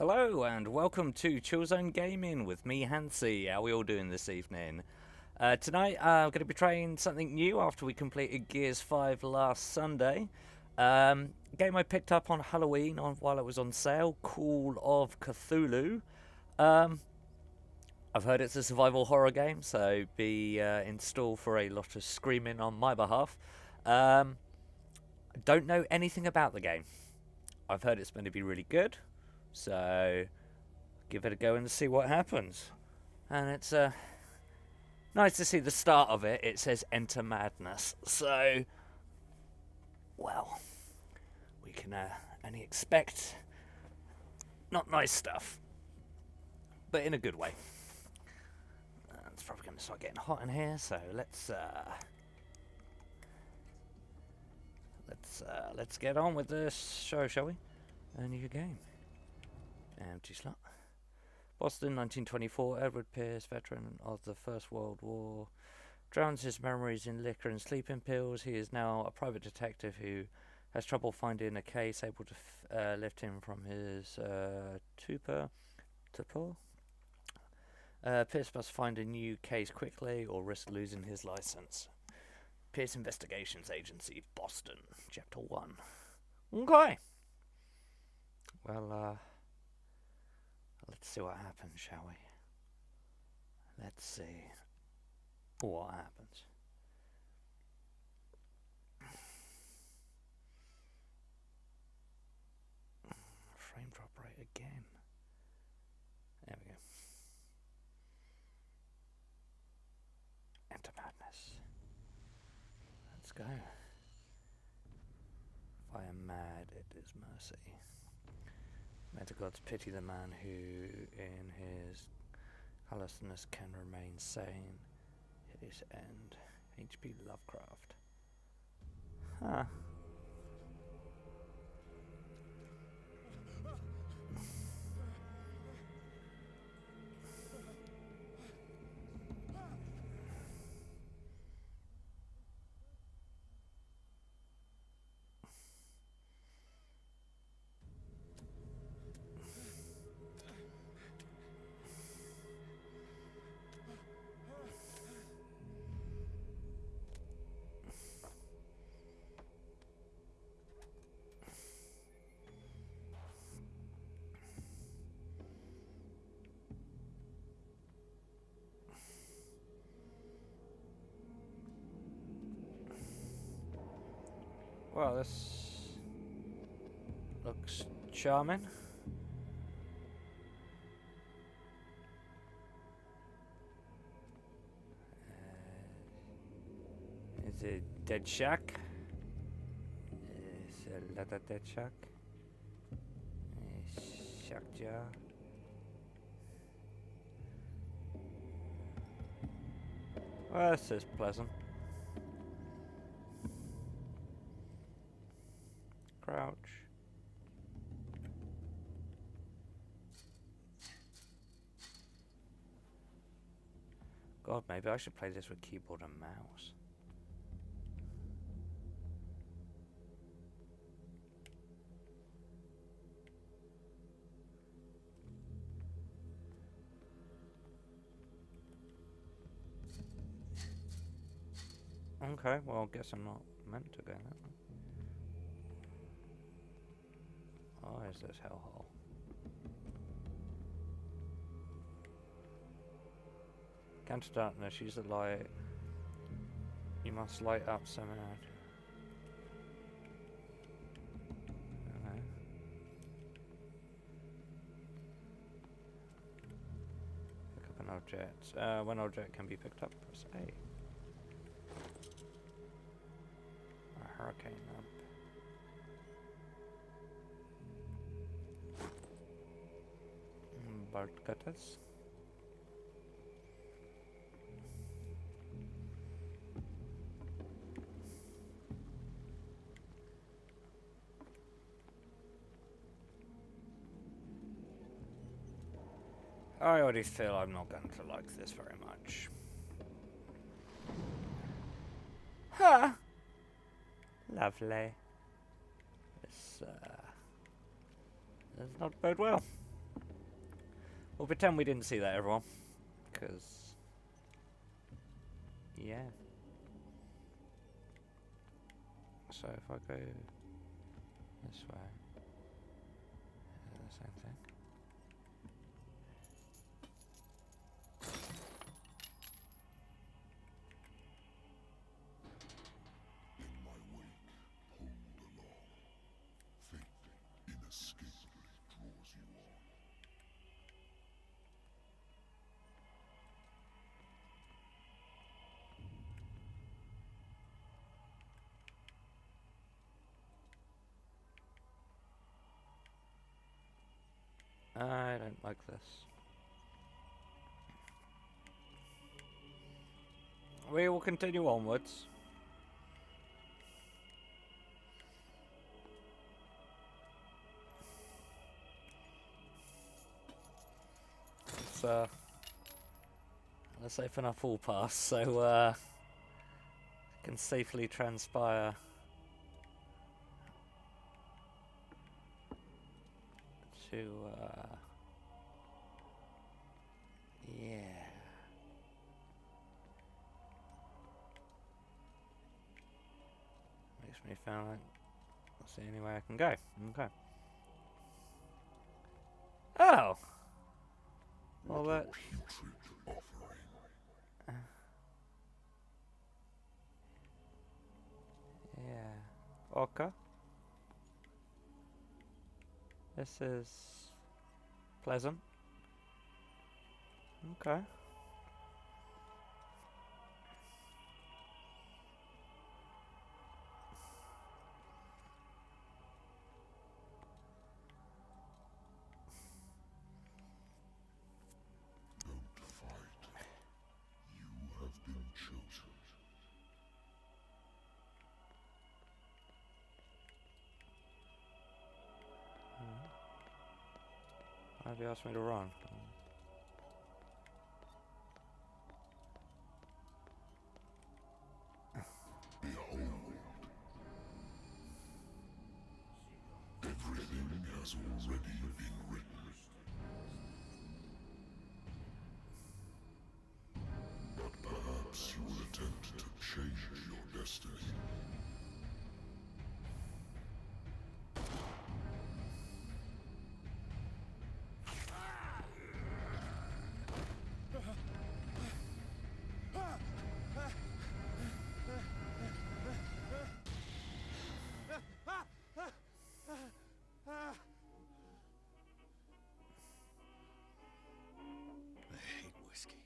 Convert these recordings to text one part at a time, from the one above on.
Hello and welcome to Chill Zone Gaming with me, Hansi. How are we all doing this evening? Tonight I'm going to be trying something new after we completed Gears 5 last Sunday. Game I picked up on Halloween while it was on sale, Call of Cthulhu. I've heard it's a survival horror game, so be in store for a lot of screaming on my behalf. I don't know anything about the game. I've heard it's going to be really good, so give it a go and see what happens. And it's nice to see the start of it. It says Enter Madness. So, well, we can only expect not nice stuff, but in a good way. It's probably going to start getting hot in here, so let's get on with this show, shall we? A new game. Empty slot. Boston, 1924. Edward Pierce, veteran of the First World War, drowns his memories in liquor and sleeping pills. He is now a private detective who has trouble finding a case able to lift him from his torpor. Pierce must find a new case quickly or risk losing his license. Pierce Investigations Agency, Boston, Chapter 1. Okay. Well, let's see what happens, shall we? Let's see what happens. Frame drop rate again. There we go. Enter Madness. Let's go. If I am mad, it is mercy. May the gods pity the man who, in his callousness, can remain sane at his end. H.P. Lovecraft. Huh. Well, this looks charming. Is it Dead Shack? Is a lot of Dead Shack? Shack jar. Well, this is pleasant. Crouch. God, maybe I should play this with keyboard and mouse. Okay, well, I guess I'm not meant to go that way. Oh, is this hellhole? Counter darkness, use the light. You must light up somehow. Okay. Pick up an object. When object can be picked up, press A. A hurricane lamp. Bolt cutters. I already feel I'm not going to like this very much. Huh. Lovely. This does not bode well. We'll pretend we didn't see that, everyone. Because, yeah. So if I go this way, the same thing. In my wake, pulled along. Fate inescapably draws you on. I don't like this. We will continue onwards. It's a safe enough full pass, so can safely transpire to yeah. Makes me feel like that's the only way I can go. Okay. Oh! Well, What a that... putrid offering. Yeah. Okay. This is pleasant. Okay. Don't fight. You have been chosen. Why have you asked me to run? Behold. Everything has already been written. But perhaps you will attempt to change your destiny. I hate whiskey.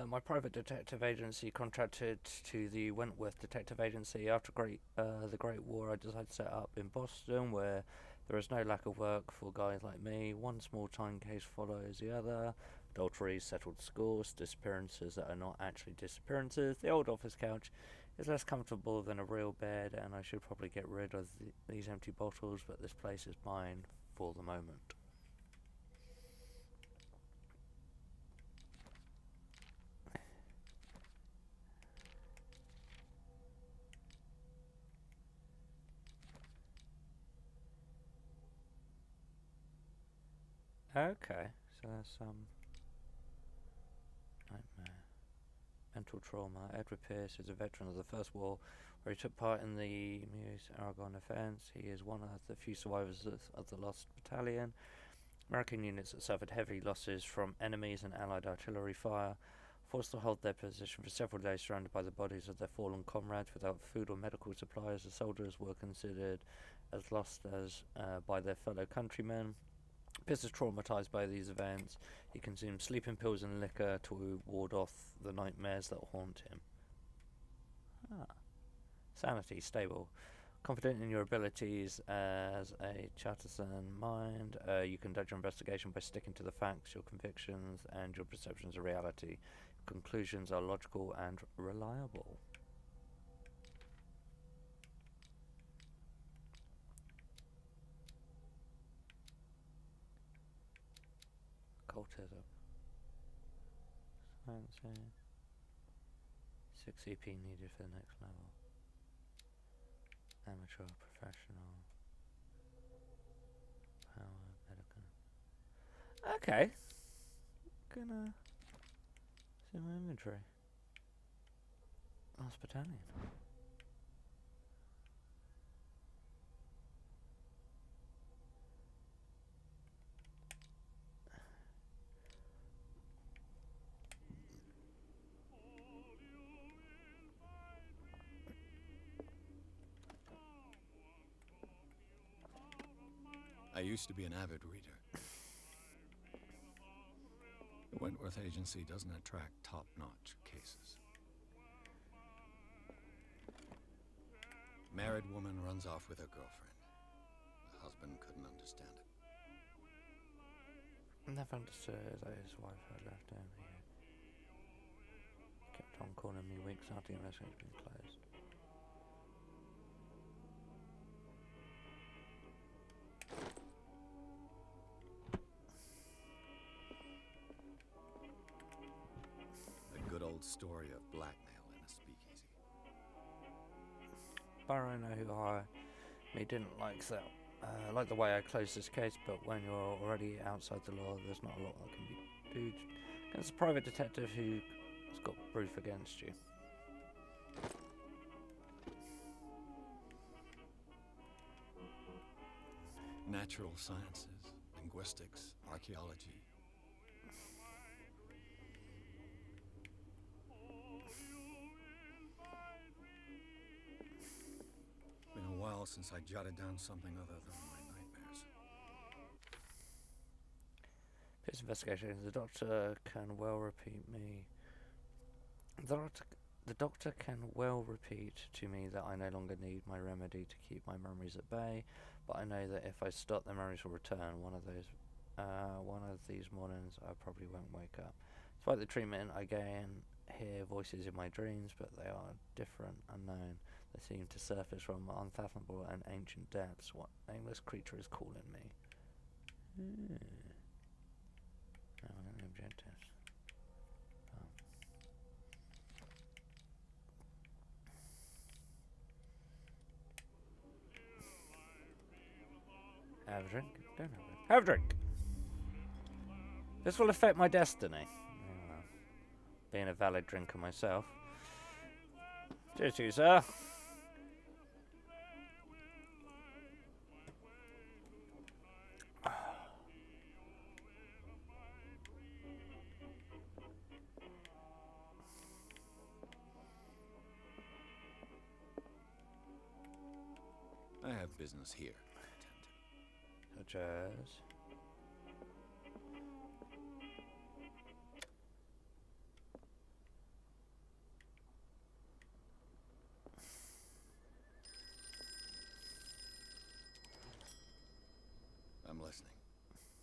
My private detective agency contracted to the Wentworth Detective Agency. After the Great War, I decided to set up in Boston, where there is no lack of work for guys like me. One small time case follows the other. Adulteries, settled scores, disappearances that are not actually disappearances. The old office couch is less comfortable than a real bed, and I should probably get rid of these empty bottles, but this place is mine for the moment. Okay, so that's nightmare. Mental trauma. Edward Pierce is a veteran of the First War, where he took part in the Meuse Aragon offence. He is one of the few survivors of the Lost Battalion. American units that suffered heavy losses from enemies and Allied artillery fire, forced to hold their position for several days surrounded by the bodies of their fallen comrades without food or medical supplies. The soldiers were considered as lost as by their fellow countrymen. Pierce is traumatized by these events. He consumes sleeping pills and liquor to ward off the nightmares that haunt him. Sanity, stable. Confident in your abilities as a Chatterson mind, you conduct your investigation by sticking to the facts, your convictions, and your perceptions of reality. Conclusions are logical and reliable. Cultism. Science. 6 EP needed for the next level. Amateur, professional, power, medical. Okay. Gonna see my inventory. Hospitalian. I used to be an avid reader. The Wentworth Agency doesn't attract top-notch cases. Married woman runs off with her girlfriend. The husband couldn't understand it. Never understood that his wife had left him. He kept on calling me weeks after the investigation had been closed. A good old story of blackmail in a speakeasy. Barrow know who hired me didn't like that. Like the way I closed this case, but when you're already outside the law, there's not a lot that can be do against a private detective who has got proof against you. Natural sciences, linguistics, archaeology. Been a while since I jotted down something other than my nightmares. This investigation, the doctor can well repeat me. The doctor can well repeat to me that I no longer need my remedy to keep my memories at bay, but I know that if I stop, the memories will return. One of these mornings, I probably won't wake up. Despite the treatment, I again hear voices in my dreams, but they are different, unknown. They seem to surface from unfathomable and ancient depths. What nameless creature is calling me? Now I the objectives. Have a drink? Don't have it. Have a drink! This will affect my destiny. Oh, well. Being a valid drinker myself. Cheers to you, sir. I have business here. Such as... I'm listening.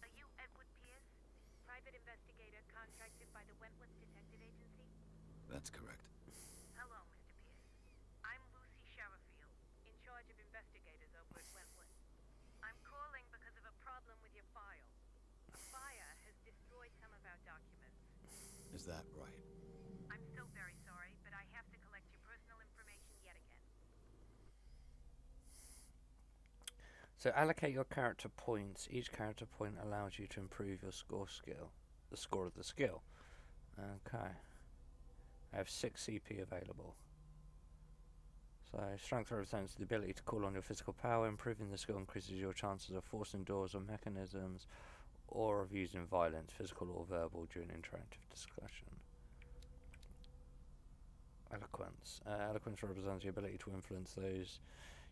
Are you Edward Pierce, private investigator contracted by the Wentworth Detective Agency? That's correct. Hello, Mr. Pierce. I'm Lucy Sherrifield, in charge of investigators over at Wentworth. I'm calling because of a problem with your file. A fire has destroyed some of our documents. Is that right? I'm so very sorry, but I have to collect your personal information yet again. So allocate your character points. Each character point allows you to improve your the score of the skill. Okay. I have 6 CP available. So strength represents the ability to call on your physical power. Improving the skill increases your chances of forcing doors or mechanisms, or of using violence, physical or verbal, during interactive discussion. Eloquence. Eloquence represents the ability to influence those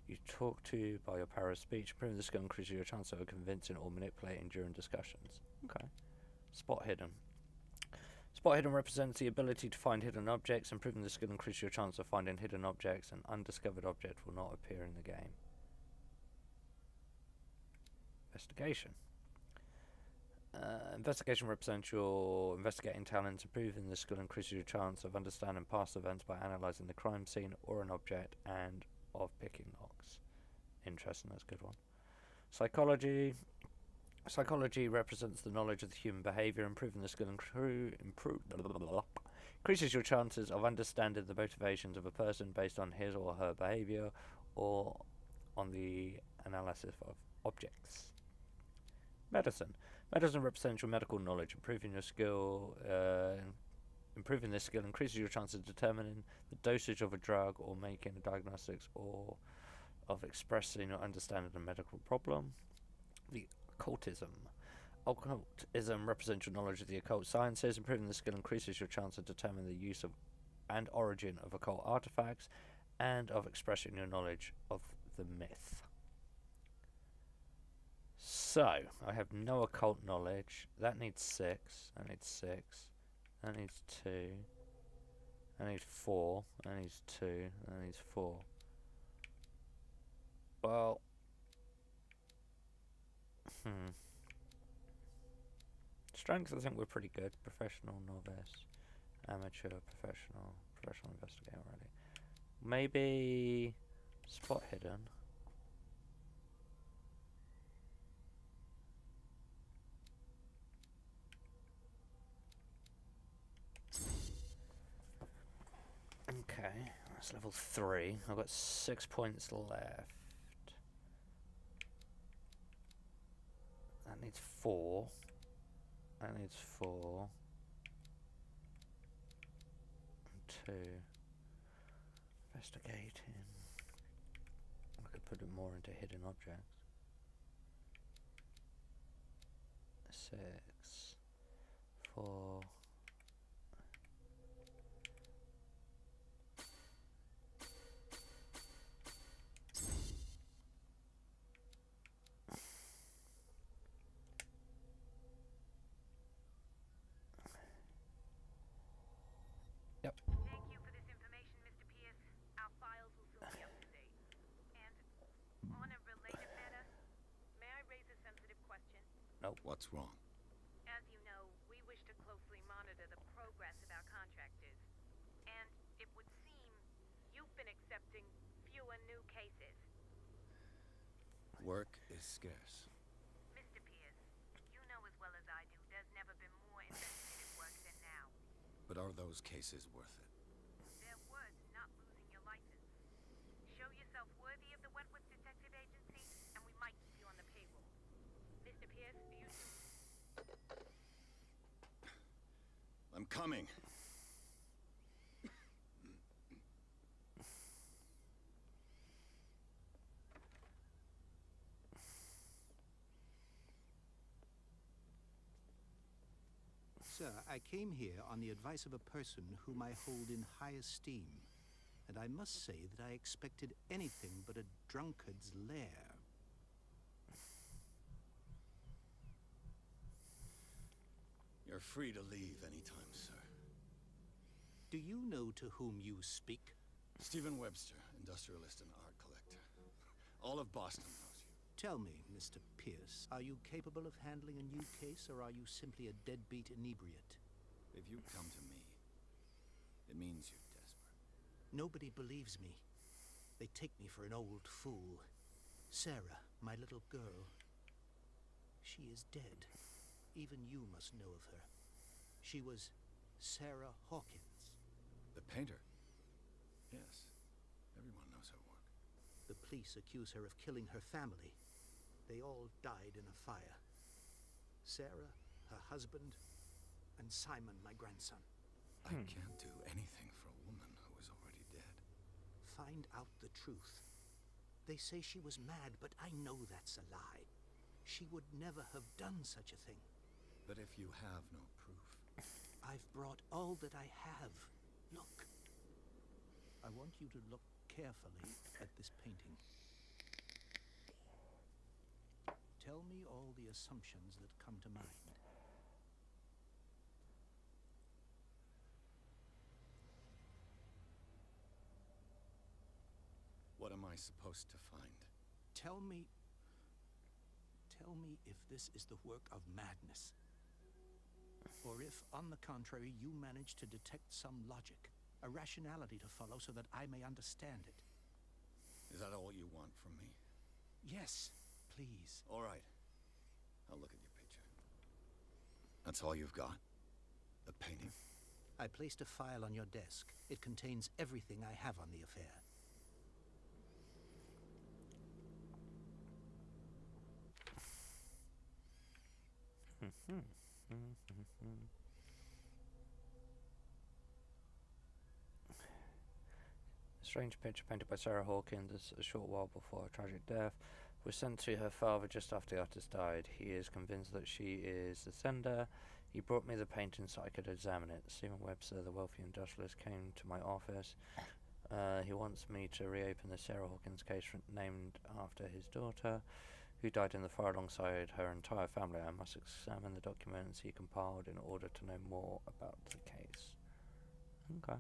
you talk to by your power of speech. Improving the skill increases your chance of convincing or manipulating during discussions. Okay. Spot hidden. Spot hidden represents the ability to find hidden objects. Improving the skill increases your chance of finding hidden objects. An undiscovered object will not appear in the game. Investigation. Investigation represents your investigating talents. Improving the skill increases your chance of understanding past events by analysing the crime scene or an object and of picking locks. Interesting, that's a good one. Psychology. Psychology represents the knowledge of the human behaviour. Improving the skill increases your chances of understanding the motivations of a person based on his or her behaviour or on the analysis of objects. Medicine. Medicine represents your medical knowledge. Improving your skill, improving this skill increases your chance of determining the dosage of a drug or making a diagnostics or of expressing or understanding a medical problem. The occultism. Occultism represents your knowledge of the occult sciences. Improving the skill increases your chance of determining the use of and origin of occult artifacts and of expressing your knowledge of the myth. So, I have no occult knowledge. That needs 6. That needs 6. That needs 2. That needs 4. That needs 2. That needs 4. Well, strength, I think we're pretty good. Professional, novice, amateur, professional, professional investigator already. Maybe spot hidden. Okay, that's level 3. I've got 6 points left. That needs 4. That needs 4. And 2. Investigating. I could put it more into hidden objects. 6. 4. Yep. Thank you for this information, Mr. Pierce. Our files will soon be up to date. And on a related matter, may I raise a sensitive question? Nope. What's wrong? As you know, we wish to closely monitor the progress of our contractors. And it would seem you've been accepting fewer new cases. Work is scarce. Mr. Pierce, you know as well as I do there's never been more investigative work than now. But are those cases worth it? They're worth not losing your license. Show yourself worthy of the Wentworth Detective Agency, and we might keep you on the payroll. Mr. Pierce, you I'm coming. Sir, I came here on the advice of a person whom I hold in high esteem, and I must say that I expected anything but a drunkard's lair. You're free to leave anytime, sir. Do you know to whom you speak? Stephen Webster, industrialist and art collector. All of Boston knows you. Tell me, Mr. Pierce, are you capable of handling a new case, or are you simply a deadbeat inebriate? If you come to me, it means you're desperate. Nobody believes me. They take me for an old fool. Sarah, my little girl, she is dead. Even you must know of her. She was Sarah Hawkins. The painter? Yes. Everyone knows her work. The police accuse her of killing her family. They all died in a fire. Sarah, her husband, and Simon, my grandson. I can't do anything for a woman who is already dead. Find out the truth. They say she was mad, but I know that's a lie. She would never have done such a thing. But if you have no proof... I've brought all that I have. Look. I want you to look carefully at this painting. Tell me all the assumptions that come to mind. What am I supposed to find? Tell me if this is the work of madness. Or if, on the contrary, you manage to detect some logic, a rationality to follow so that I may understand it. Is that all you want from me? Yes, please. All right. I'll look at your picture. That's all you've got? The painting? I placed a file on your desk. It contains everything I have on the affair. A strange picture painted by Sarah Hawkins a short while before her tragic death was sent to her father just after the artist died. He is convinced that she is the sender. He brought me the painting so I could examine it. Stephen Webster, the wealthy industrialist, came to my office. He wants me to reopen the Sarah Hawkins case named after his daughter, who died in the fire alongside her entire family. I must examine the documents he compiled in order to know more about the case. Okay.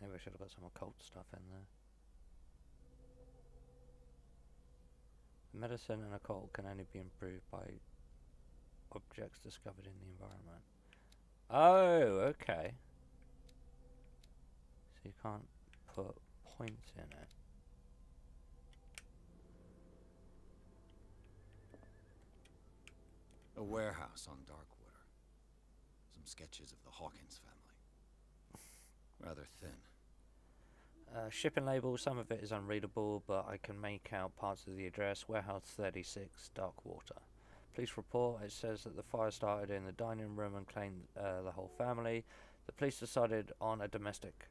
Maybe I should have got some occult stuff in there. Medicine and occult can only be improved by objects discovered in the environment. Oh, okay. So you can't put points in it. A warehouse on Darkwater. Some sketches of the Hawkins family. Rather thin. Shipping label, some of it is unreadable, but I can make out parts of the address. Warehouse 36, Darkwater. Police report, it says that the fire started in the dining room and claimed the whole family. The police decided on a domestic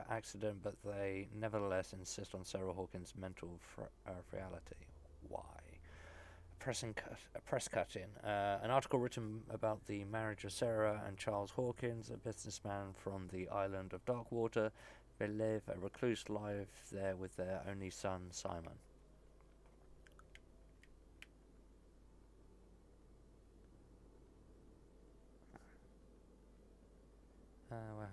accident, but they nevertheless insist on Sarah Hawkins' mental frailty. Why? A press cut-in. An article written about the marriage of Sarah and Charles Hawkins, a businessman from the island of Darkwater. They live a recluse life there with their only son, Simon. Well,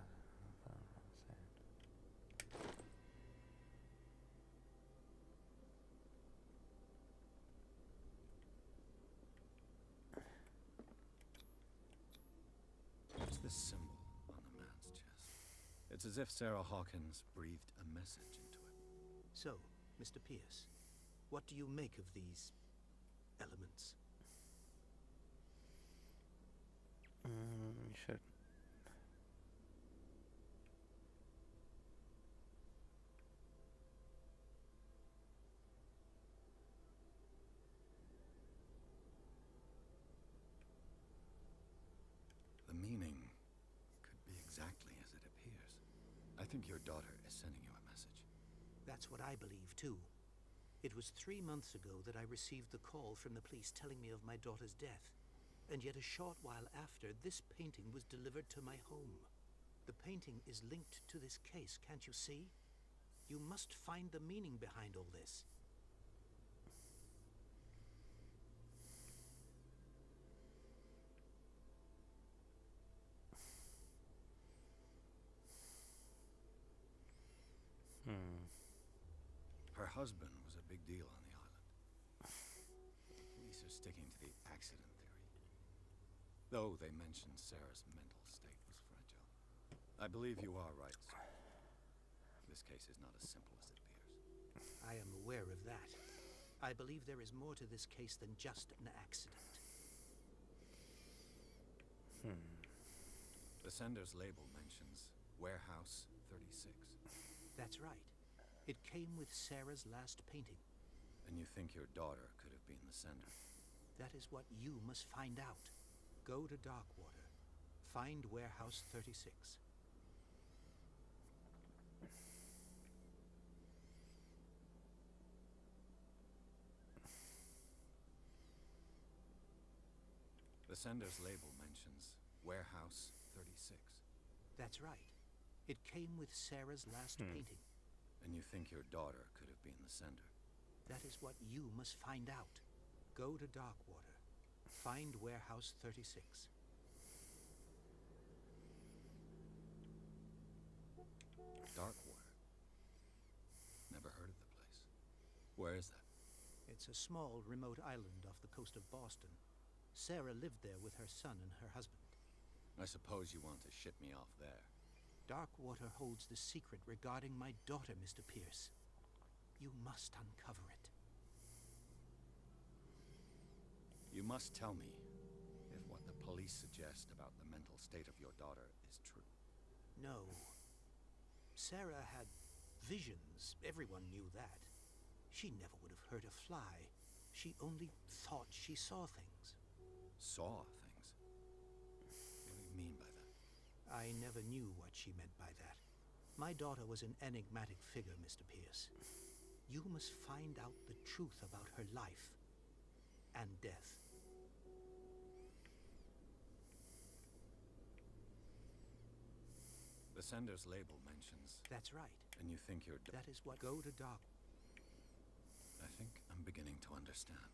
What's this symbol on the man's chest? It's as if Sarah Hawkins breathed a message into it. So, Mr. Pierce, what do you make of these elements? You should. The meaning could be exactly as it appears. I think your daughter is sending you a message. That's what I believe, too. It was 3 months ago that I received the call from the police telling me of my daughter's death. And yet a short while after, this painting was delivered to my home. The painting is linked to this case, can't you see? You must find the meaning behind all this. Her husband was a big deal on the island. The police are sticking to the accident theory. Though they mentioned Sarah's mental state was fragile. I believe you are right, sir. This case is not as simple as it appears. I am aware of that. I believe there is more to this case than just an accident. The sender's label mentions Warehouse 36. That's right. It came with Sarah's last painting. And you think your daughter could have been the sender? That is what you must find out. Go to Darkwater. Find Warehouse 36. The sender's label mentions Warehouse 36. That's right. It came with Sarah's last painting. And you think your daughter could have been the sender? That is what you must find out. Go to Darkwater. Find Warehouse 36. Darkwater. Never heard of the place. Where is that? It's a small, remote island off the coast of Boston. Sarah lived there with her son and her husband. I suppose you want to ship me off there. Darkwater holds the secret regarding my daughter, Mr. Pierce. You must uncover it. You must tell me if what the police suggest about the mental state of your daughter is true? No. Sarah had visions. Everyone knew that. She never would have hurt a fly. She only thought she saw things. Saw things? What do you mean by that? I never knew what she meant by that. My daughter was an enigmatic figure, Mr. Pierce. You must find out the truth about her life and death. The sender's label mentions... That's right. And you think you're... That is what... Go to Dark. I think I'm beginning to understand.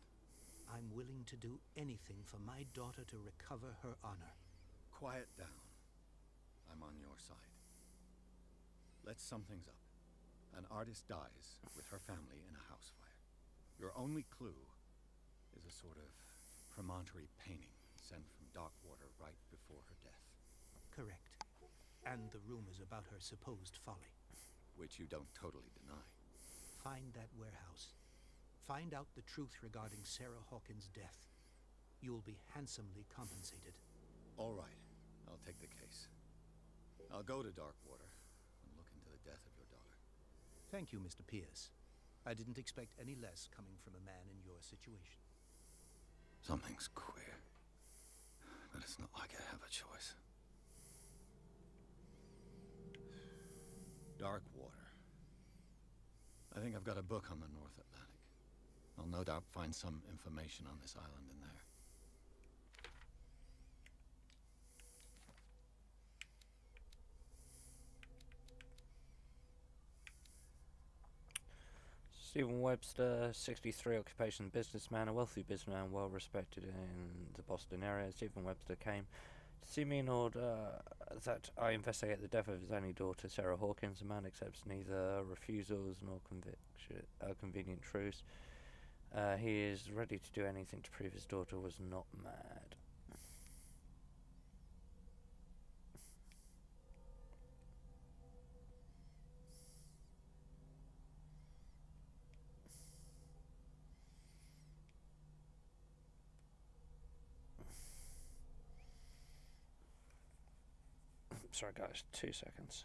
I'm willing to do anything for my daughter to recover her honor. Quiet down. I'm on your side. Let's sum things up. An artist dies with her family in a house fire. Your only clue is a sort of promontory painting sent from Darkwater right before her death. Correct. And the rumors about her supposed folly. Which you don't totally deny. Find that warehouse. Find out the truth regarding Sarah Hawkins' death. You'll be handsomely compensated. All right. I'll take the case. I'll go to Darkwater and look into the death of your daughter. Thank you, Mr. Pierce. I didn't expect any less coming from a man in your situation. Something's queer. But it's not like I have a choice. Darkwater. I think I've got a book on the North Atlantic. I'll no doubt find some information on this island in there. Stephen Webster, 63, occupation businessman, a wealthy businessman, well respected in the Boston area. Stephen Webster came to see me in order that I investigate the death of his only daughter, Sarah Hawkins. The man accepts neither refusals nor convenient truths. He is ready to do anything to prove his daughter was not mad. Sorry guys, 2 seconds.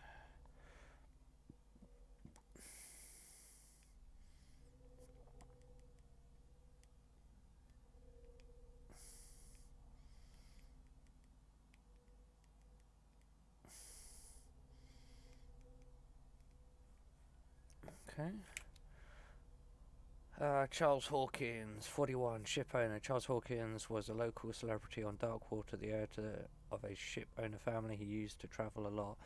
Okay. Charles Hawkins, 41, ship owner. Charles Hawkins was a local celebrity on Darkwater, the heir of a ship owner family. He used to travel a lot.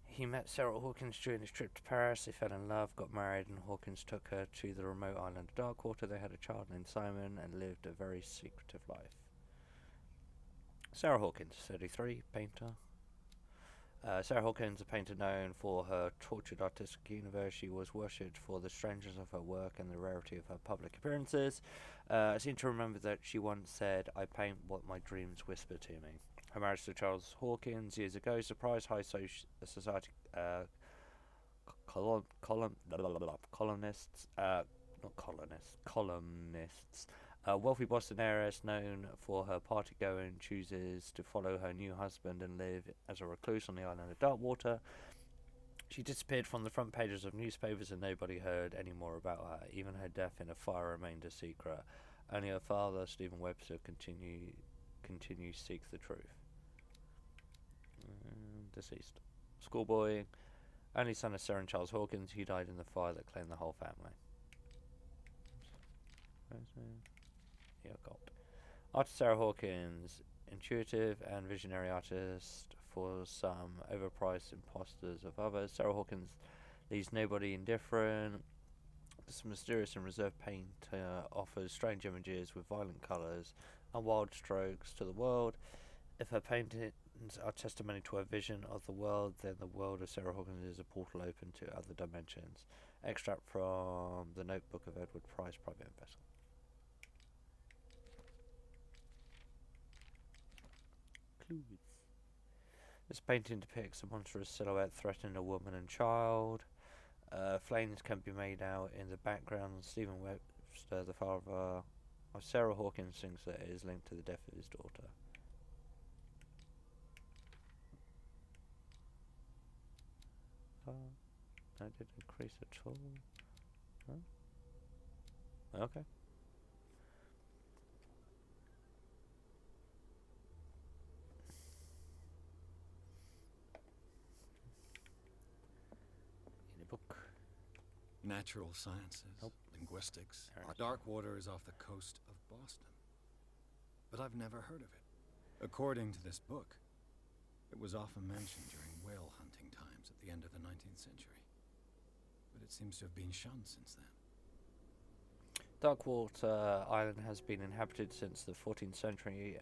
He met Sarah Hawkins during his trip to Paris. They fell in love, got married, and Hawkins took her to the remote island of Darkwater. They had a child named Simon and lived a very secretive life. Sarah Hawkins, 33, painter. Sarah Hawkins, a painter known for her tortured artistic universe. She was worshipped for the strangeness of her work and the rarity of her public appearances. I seem to remember that she once said, "I paint what my dreams whisper to me." Her marriage to Charles Hawkins years ago surprised high society columnists. A wealthy Boston heiress known for her party-going chooses to follow her new husband and live as a recluse on the island of Darkwater. She disappeared from the front pages of newspapers and nobody heard any more about her. Even her death in a fire remained a secret. Only her father, Stephen Webster, continues to seek the truth. Deceased. Schoolboy, only son of Sarah and Charles Hawkins. He died in the fire that claimed the whole family. Yeah, got. Artist Sarah Hawkins, intuitive and visionary artist for some, overpriced imposters of others. Sarah Hawkins leaves nobody indifferent. This mysterious and reserved painter offers strange images with violent colours and wild strokes to the world. If her paintings are testimony to her vision of the world, then the world of Sarah Hawkins is a portal open to other dimensions. Extract from the Notebook of Edward Price, private investor. Clues. This painting depicts a monstrous silhouette threatening a woman and child. Flames can be made out in the background. Stephen Webster, the father of Sarah Hawkins, thinks that it is linked to the death of his daughter. car. No, it didn't increase at all. Huh? Okay. In a book. Natural sciences, Nope. linguistics. There it is. Darkwater is off the coast of Boston. But I've never heard of it. According to this book, it was often mentioned during whale hunting times at the end of the 19th century. But it seems to have been shunned since then. Darkwater Island has been inhabited since the 14th century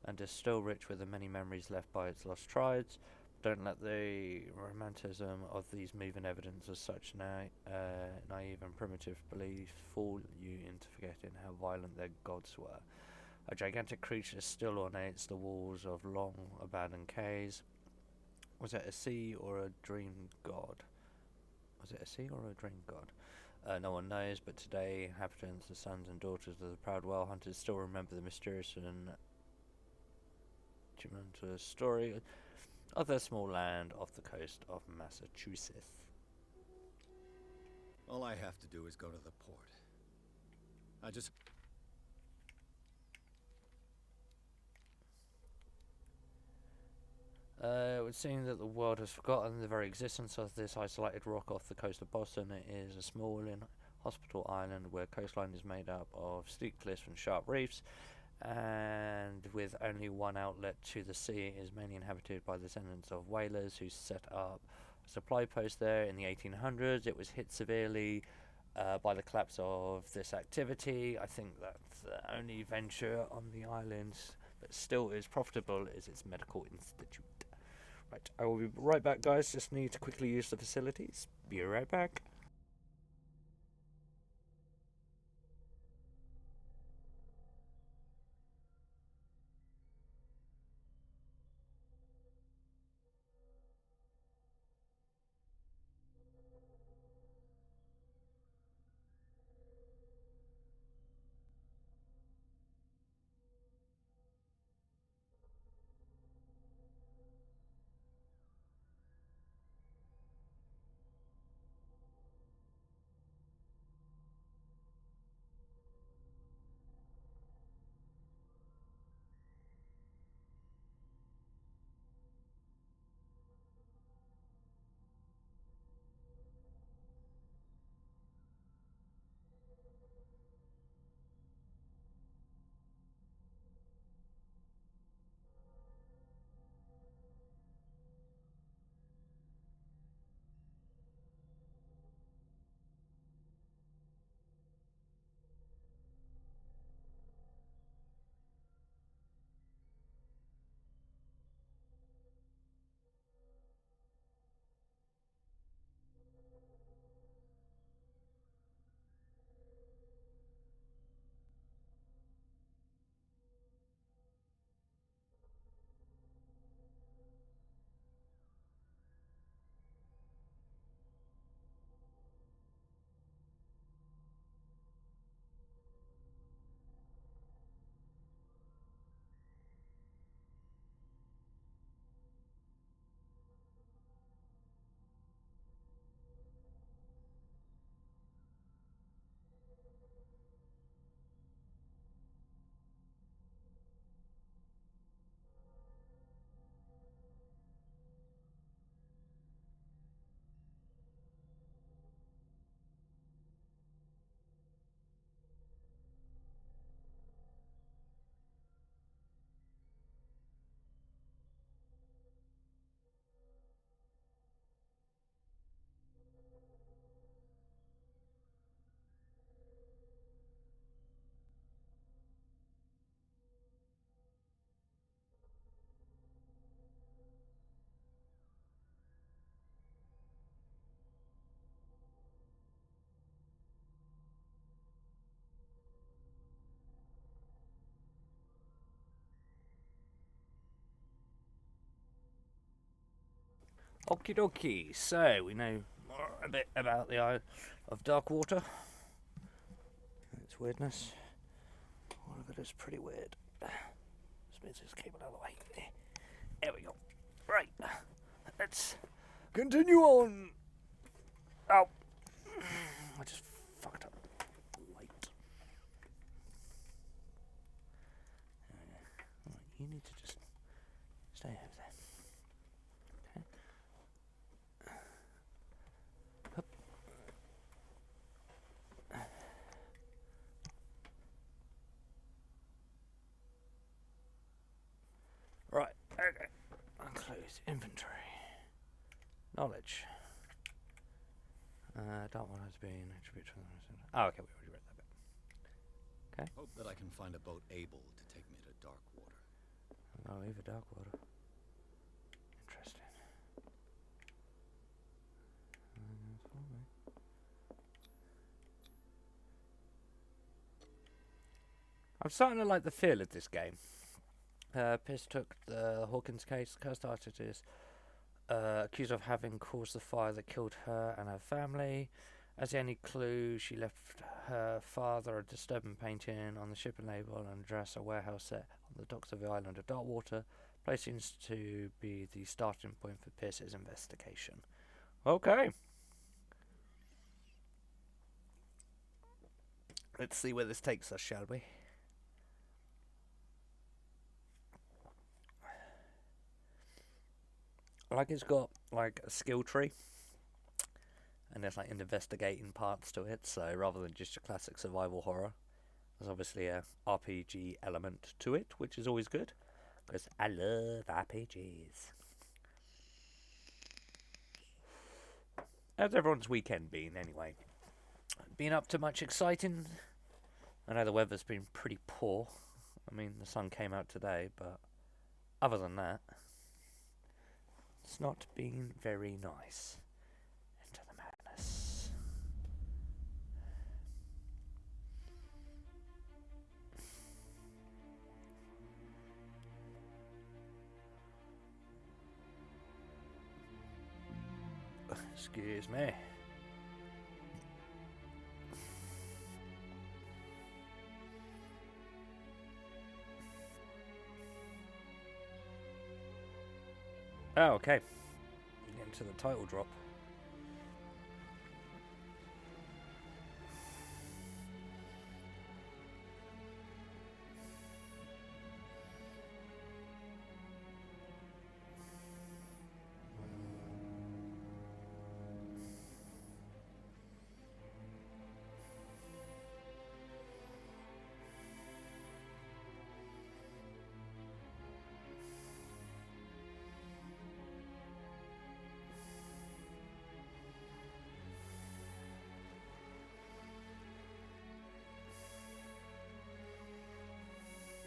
and is still rich with the many memories left by its lost tribes. Don't let the romanticism of these moving evidence of such naive and primitive beliefs fool you into forgetting how violent their gods were. A gigantic creature still ornates the walls of long abandoned caves. Was it a sea or a dream god? Was it a sea or a dream god? No one knows, but today inhabitants, the sons and daughters of the proud whale hunters, still remember the mysterious and tumultuous story of their small land off the coast of Massachusetts. All I have to do is go to the port. It would seem that the world has forgotten the very existence of this isolated rock off the coast of Boston. It is a small inhospitable island where coastline is made up of steep cliffs and sharp reefs, and with only one outlet to the sea, it is mainly inhabited by descendants of whalers who set up a supply post there in the 1800s. It was hit severely by the collapse of this activity. I think that the only venture on the island that still is profitable is its medical institute. Right, I will be right back, guys. Just need to quickly use the facilities. Be right back. Okie dokie, so we know a bit about the Isle of Darkwater. Its weirdness. All of it is pretty weird. Just move this cable out of the way. There we go. Right, let's continue on. Oh! I just fucked up. Light. Right, you need to just stay over there. Okay. Hup. Right, okay. Close inventory. Knowledge. Don't want it to be an attribute to the. Oh, okay, we already read that bit. Okay. Hope that I can find a boat able to take me to dark water. I'll leave a dark water. Interesting. I'm starting to like the feel of this game. Pierce took the Hawkins case. Cursed artist is accused of having caused the fire that killed her and her family. As the only clue, she left her father a disturbing painting on the shipping label and address a warehouse set on the docks of the island of Darkwater. Place seems to be the starting point for Pierce's investigation. Okay. Let's see where this takes us, shall we? Like it's got like a skill tree, and there's like investigating parts to it. So rather than just a classic survival horror, there's obviously a RPG element to it, which is always good because I love RPGs. How's everyone's weekend been anyway? Been up to much exciting? I know the weather's been pretty poor. I mean, the sun came out today, but other than that, it's not been very nice. Into the madness. Excuse me. Oh, okay. Getting to the title drop.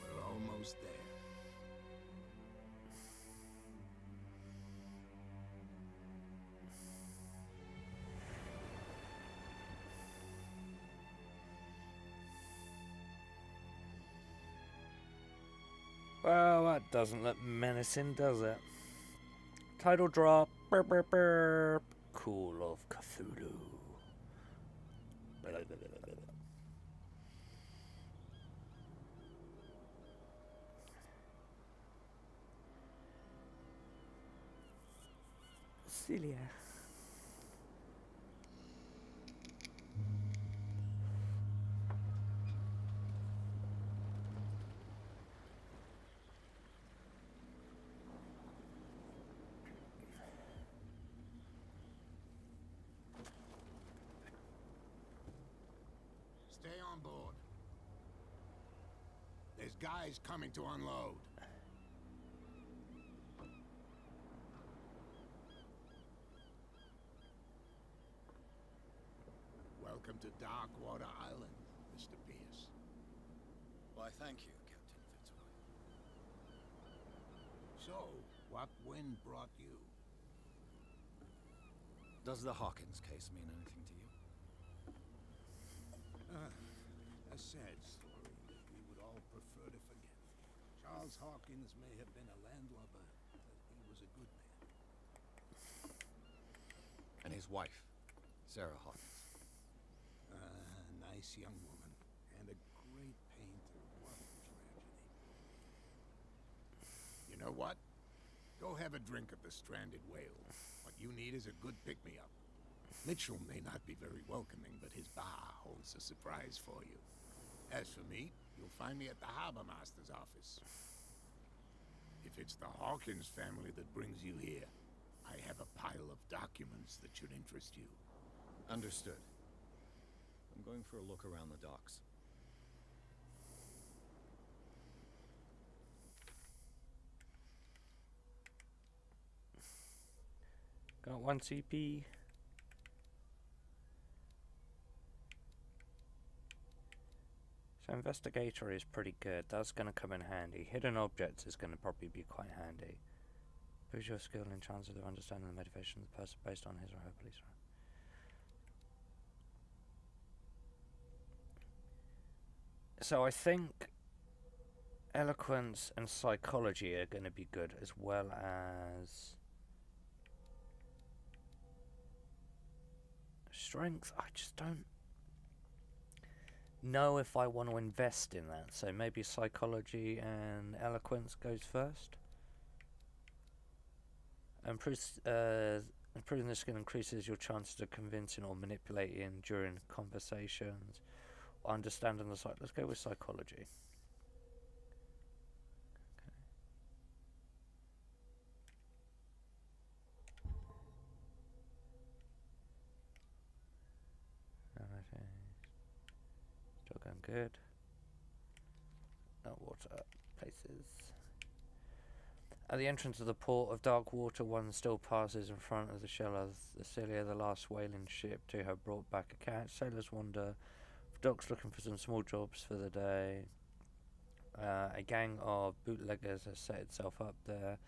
We're almost there. Well, that doesn't look menacing, does it? Title drop. Burp, burp, burp. Call of Cthulhu. Blah, blah, blah, blah, blah. Celia. Stay on board. There's guys coming to unload. Welcome to Darkwater Island, Mr. Pierce. Why, thank you, Captain Fitzroy. So, what wind brought you? Does the Hawkins case mean anything to you? A sad story that we would all prefer to forget. Charles Hawkins may have been a landlubber, but he was a good man. And his wife, Sarah Hawkins. Nice young woman, and a great painter. What a tragedy. You know what? Go have a drink of the stranded whale. What you need is a good pick-me-up. Mitchell may not be very welcoming, but his bar holds a surprise for you. As for me, you'll find me at the harbor master's office. If it's the Hawkins family that brings you here, I have a pile of documents that should interest you. Understood. I'm going for a look around the docks. Got 1 CP. So investigator is pretty good. That's going to come in handy. Hidden objects is going to probably be quite handy. Boost your skill and chances of understanding the motivation of the person based on his or her beliefs. So I think eloquence and psychology are going to be good, as well as strength. I just don't know if I want to invest in that. So maybe psychology and eloquence goes first. Improving the skill increases your chances of convincing or manipulating during conversations. Understanding the site. Let's go with psychology. Okay. Still going good. No water places. At the entrance of the port of Dark Water, one still passes in front of the shell of the Celia, the last whaling ship to have brought back a cat. Sailors wander docks looking for some small jobs for the day. A gang of bootleggers has set itself up there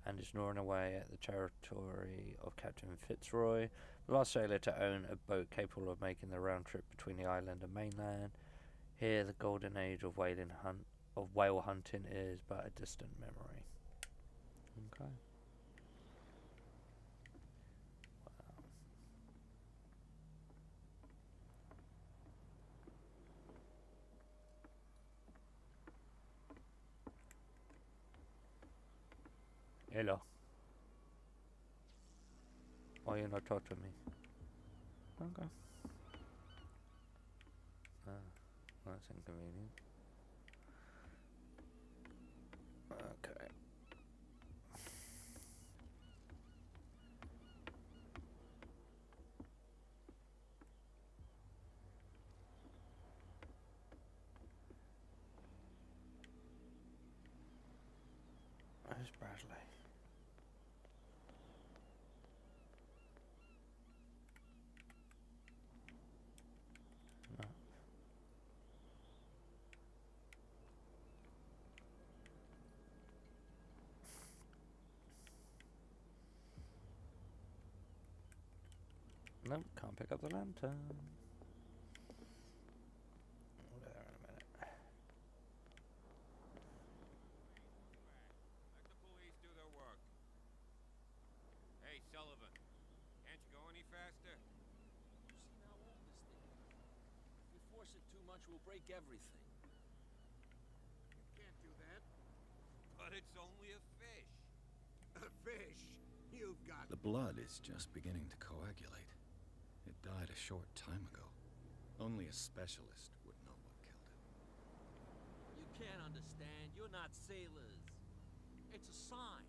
and is gnawing away at the territory of Captain Fitzroy, the last sailor to own a boat capable of making the round trip between the island and mainland. Here, the golden age of whale hunting is but a distant memory. Okay. Hello. Why you not talk to me? Okay. That's inconvenient. Okay. Where's Bradley? No. Nope, can't pick up the lantern. There in a minute. Let the police do their work. Hey, Sullivan, can't you go any faster? You see how old this thing is? If we force it too much, we'll break everything. You can't do that. But it's only a fish. A fish? You've got... The blood is just beginning to coagulate. It died a short time ago. Only a specialist would know what killed it. You can't understand. You're not sailors. It's a sign.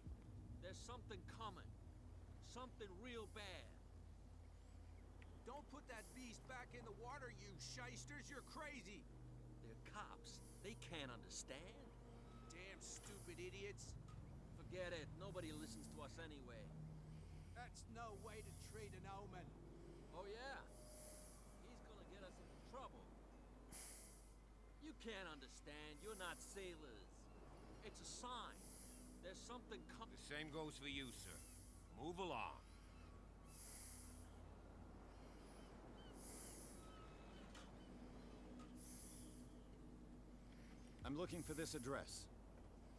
There's something coming. Something real bad. Don't put that beast back in the water, you shysters! You're crazy! They're cops. They can't understand. Damn stupid idiots! Forget it. Nobody listens to us anyway. That's no way to treat an omen. Oh, yeah? He's gonna get us into trouble. You can't understand. You're not sailors. It's a sign. There's something coming. The same goes for you, sir. Move along. I'm looking for this address.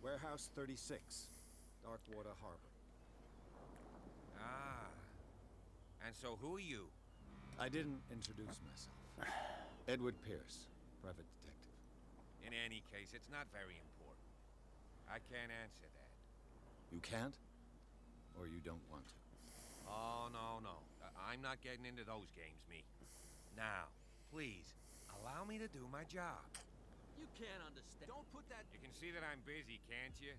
Warehouse 36, Darkwater Harbor. Ah. And so who are you? I didn't introduce myself. Edward Pierce, private detective. In any case, it's not very important. I can't answer that. You can't? Or you don't want to? Oh, no, no. I'm not not getting into those games, me. Now, please, allow me to do my job. You can't understand. Don't put that. You can see that I'm busy, can't you?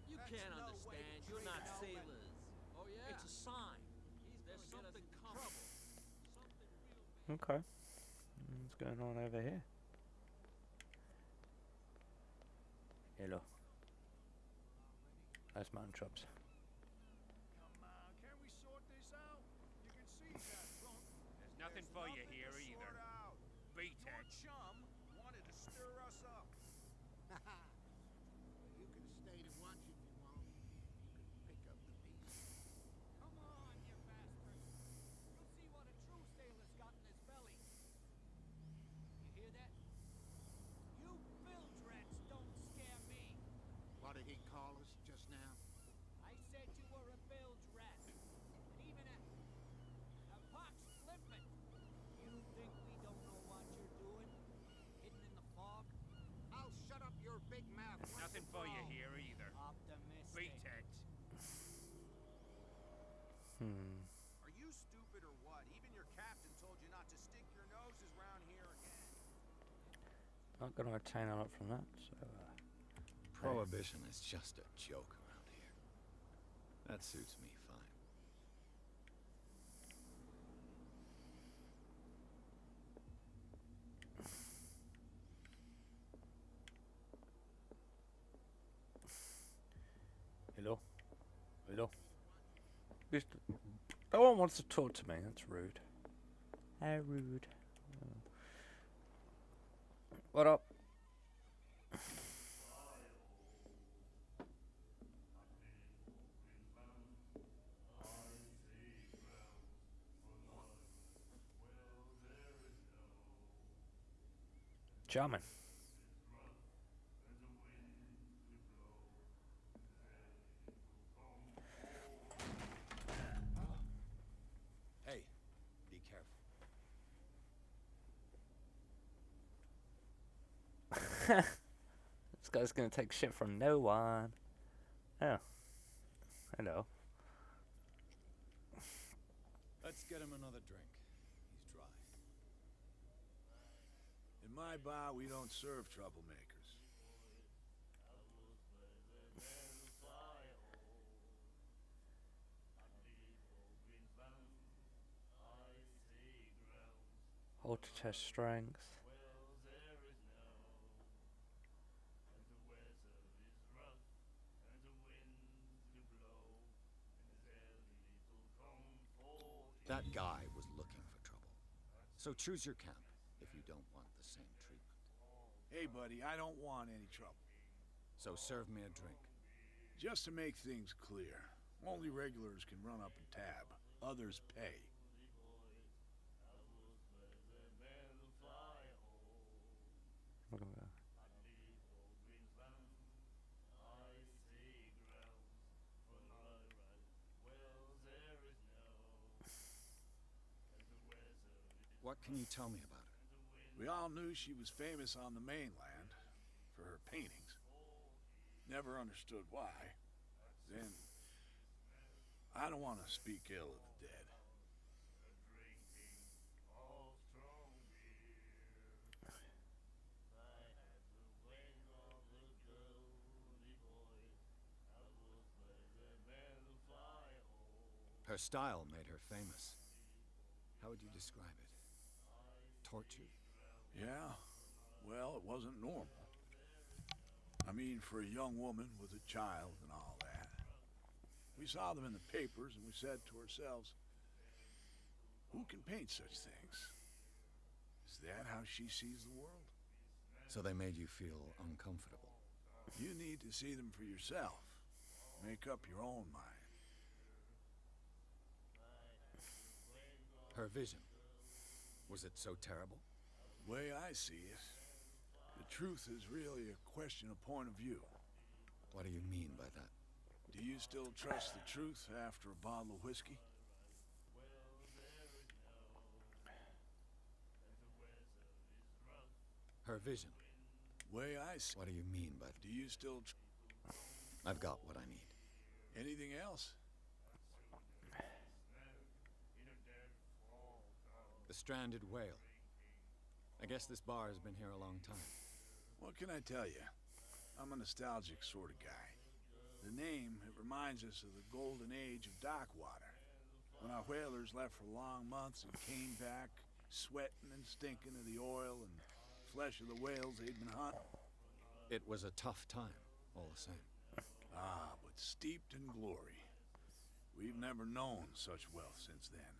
You That's can't no way to understand. You're treat not an old man. sailors. Oh yeah. It's a sign. There's something coming. Something real bad. Okay. What's going on over here? Hello. That's mountain chops. Come on, can we sort this out? You can see that drunk. There's nothing There's for you nothing here to either. sort out. Beat Your it. chum wanted to stir us up. You can stay to watch if you want. You can pick up the pieces. Come on, you bastard. You'll see what a true sailor's got in his belly. You hear that? You bilge rats don't scare me. What did he call us just now? I said you were a bilge rat. And even a pox flippant. You think we don't know what you're doing? Hidden in the fog? I'll shut up your big mouth. There's once nothing and for you all. here either. Optimistic. Beat it. Are you stupid or what? Even your captain told you not to stick your noses round here again. Not going to attain a lot from that, so... Prohibition is just a joke around here. That suits me fine. Hello? Hello? No one wants to talk to me, that's rude. How rude. What up? Charming. Hey, be careful. This guy's gonna take shit from no one. Oh. Hello. Let's get him another drink. He's dry. In my bar, we don't serve troublemakers. Hold to test strength. That guy was looking for trouble. So choose your camp if you don't want the same treatment. Hey, buddy, I don't want any trouble. So serve me a drink. Just to make things clear, only regulars can run up and tab. Others pay. Look at that. What can you tell me about her? We all knew she was famous on the mainland for her paintings. Never understood why. Then, I don't want to speak ill of the dead. Her style made her famous. How would you describe it? Tortured? Yeah, well, it wasn't normal. I mean, for a young woman with a child and all that. We saw them in the papers and we said to ourselves, who can paint such things? Is that how she sees the world? So they made you feel uncomfortable. You need to see them for yourself. Make up your own mind. Her vision. Was it so terrible? The way I see it, the truth is really a question of point of view. What do you mean by that? Do you still trust the truth after a bottle of whiskey? Her vision. Way I see. What do you mean by Do you still I've got what I need. anything else? The stranded whale. I guess this bar has been here a long time. What can I tell you? I'm a nostalgic sort of guy. The name, it reminds us of the golden age of dock water. When our whalers left for long months and came back, sweating and stinking of the oil and flesh of the whales they'd been hunting. It was a tough time, all the same. Ah, but steeped in glory. We've never known such wealth since then.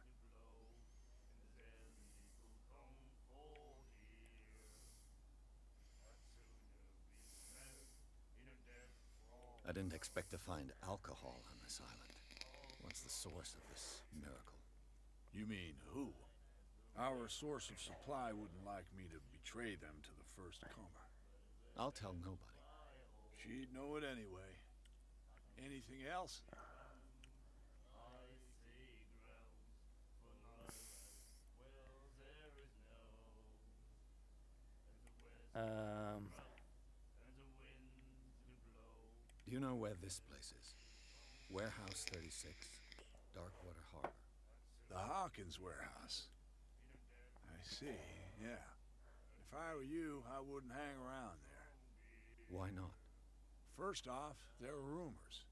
I didn't expect to find alcohol on this island. What's the source of this miracle? You mean who? Our source of supply wouldn't like me to betray them to the first comer. I'll tell nobody. She'd know it anyway. Anything else? Do you know where this place is? Warehouse 36, Darkwater Harbor. The Hawkins warehouse. I see, yeah. If I were you, I wouldn't hang around there. Why not? First off, there are rumors.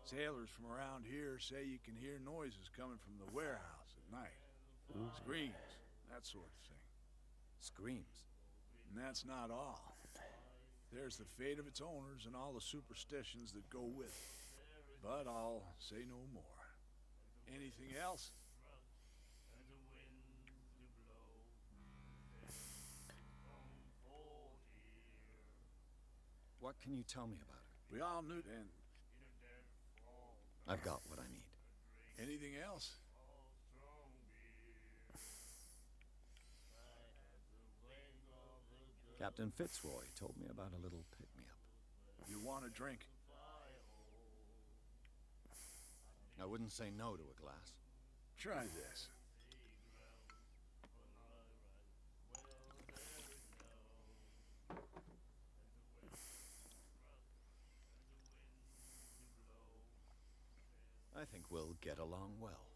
Sailors from around here say you can hear noises coming from the warehouse at night. Screams, that sort of thing. Screams? And that's not all. There's the fate of its owners and all the superstitions that go with it. But I'll say no more. Anything else? What can you tell me about her? We all knew, and I've got what I need. anything else? Captain Fitzroy told me about a little pick-me-up. You want a drink? I wouldn't say no to a glass. Try this. I think we'll get along well.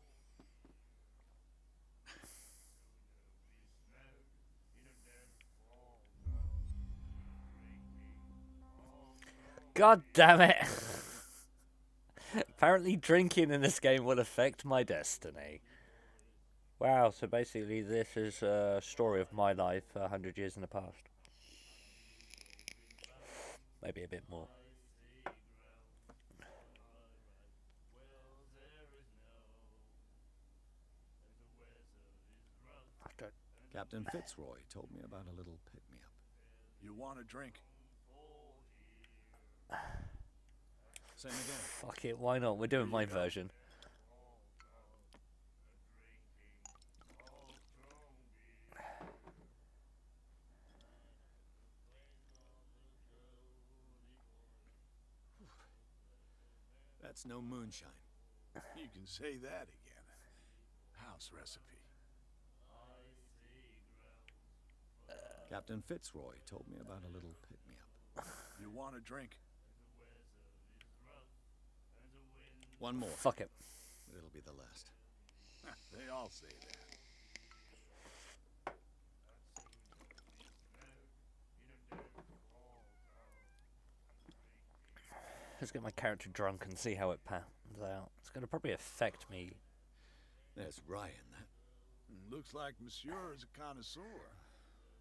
God damn it! Apparently drinking in this game will affect my destiny. Wow, so basically this is a story of my life 100 years in the past. Maybe a bit more. I don't... Captain Fitzroy told me about a little pick-me-up. You want a drink? Same again. Fuck it, why not? We're doing my version. That's no moonshine. You can say that again. House recipe. Captain Fitzroy told me about a little pick-me-up. You want a drink? One more. Fuck it. It'll be the last. They all say that. Let's get my character drunk and see how it pans out. It's going to probably affect me. There's rye in that. Looks like Monsieur is a connoisseur.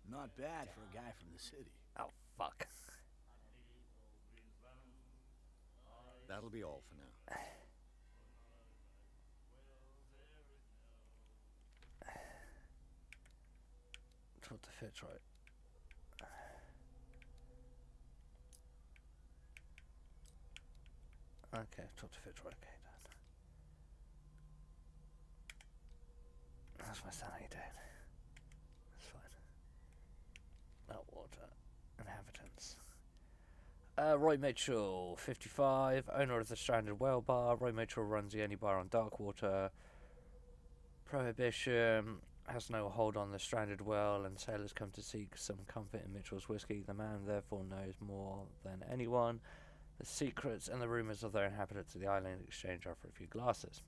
Not bad for a guy from the city. Oh, fuck. That'll be all for now. What the fit's right. Okay, talk to Fitzroy. Okay, done. That's my sanity down. That's fine. Melt water. Inhabitants. Roy Mitchell, 55, owner of the Stranded Whale Bar. Roy Mitchell runs the only bar on Darkwater. Prohibition has no hold on the stranded whale, and sailors come to seek some comfort in Mitchell's whiskey. The man therefore knows more than anyone the secrets and the rumours of their inhabitants of the island in exchange for a few glasses.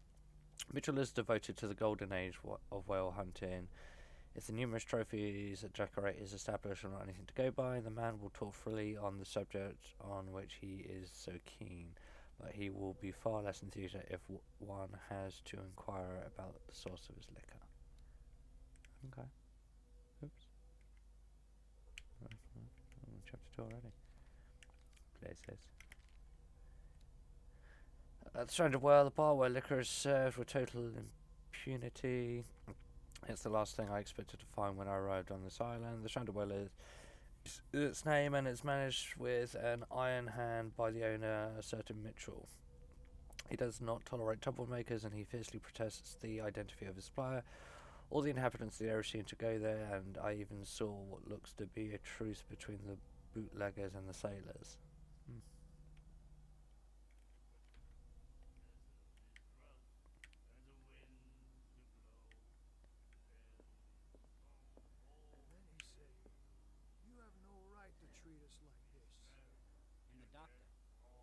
Mitchell is devoted to the golden age of whale hunting. If the numerous trophies that decorate his establishment are not anything to go by, the man will talk freely on the subject on which he is so keen, but he will be far less enthusiastic if one has to inquire about the source of his liquor. Okay. Oops. I'm on chapter 2 already. Places. At the Stranded Well, the bar where liquor is served with total impunity. It's the last thing I expected to find when I arrived on this island. The Stranded Well is its name, and it's managed with an iron hand by the owner, a certain Mitchell. He does not tolerate troublemakers, and he fiercely protests the identity of his supplier. All the inhabitants of the area seem to go there, and I even saw what looks to be a truce between the bootleggers and the sailors. And then he said, "You have no right to treat us like this." And the doctor,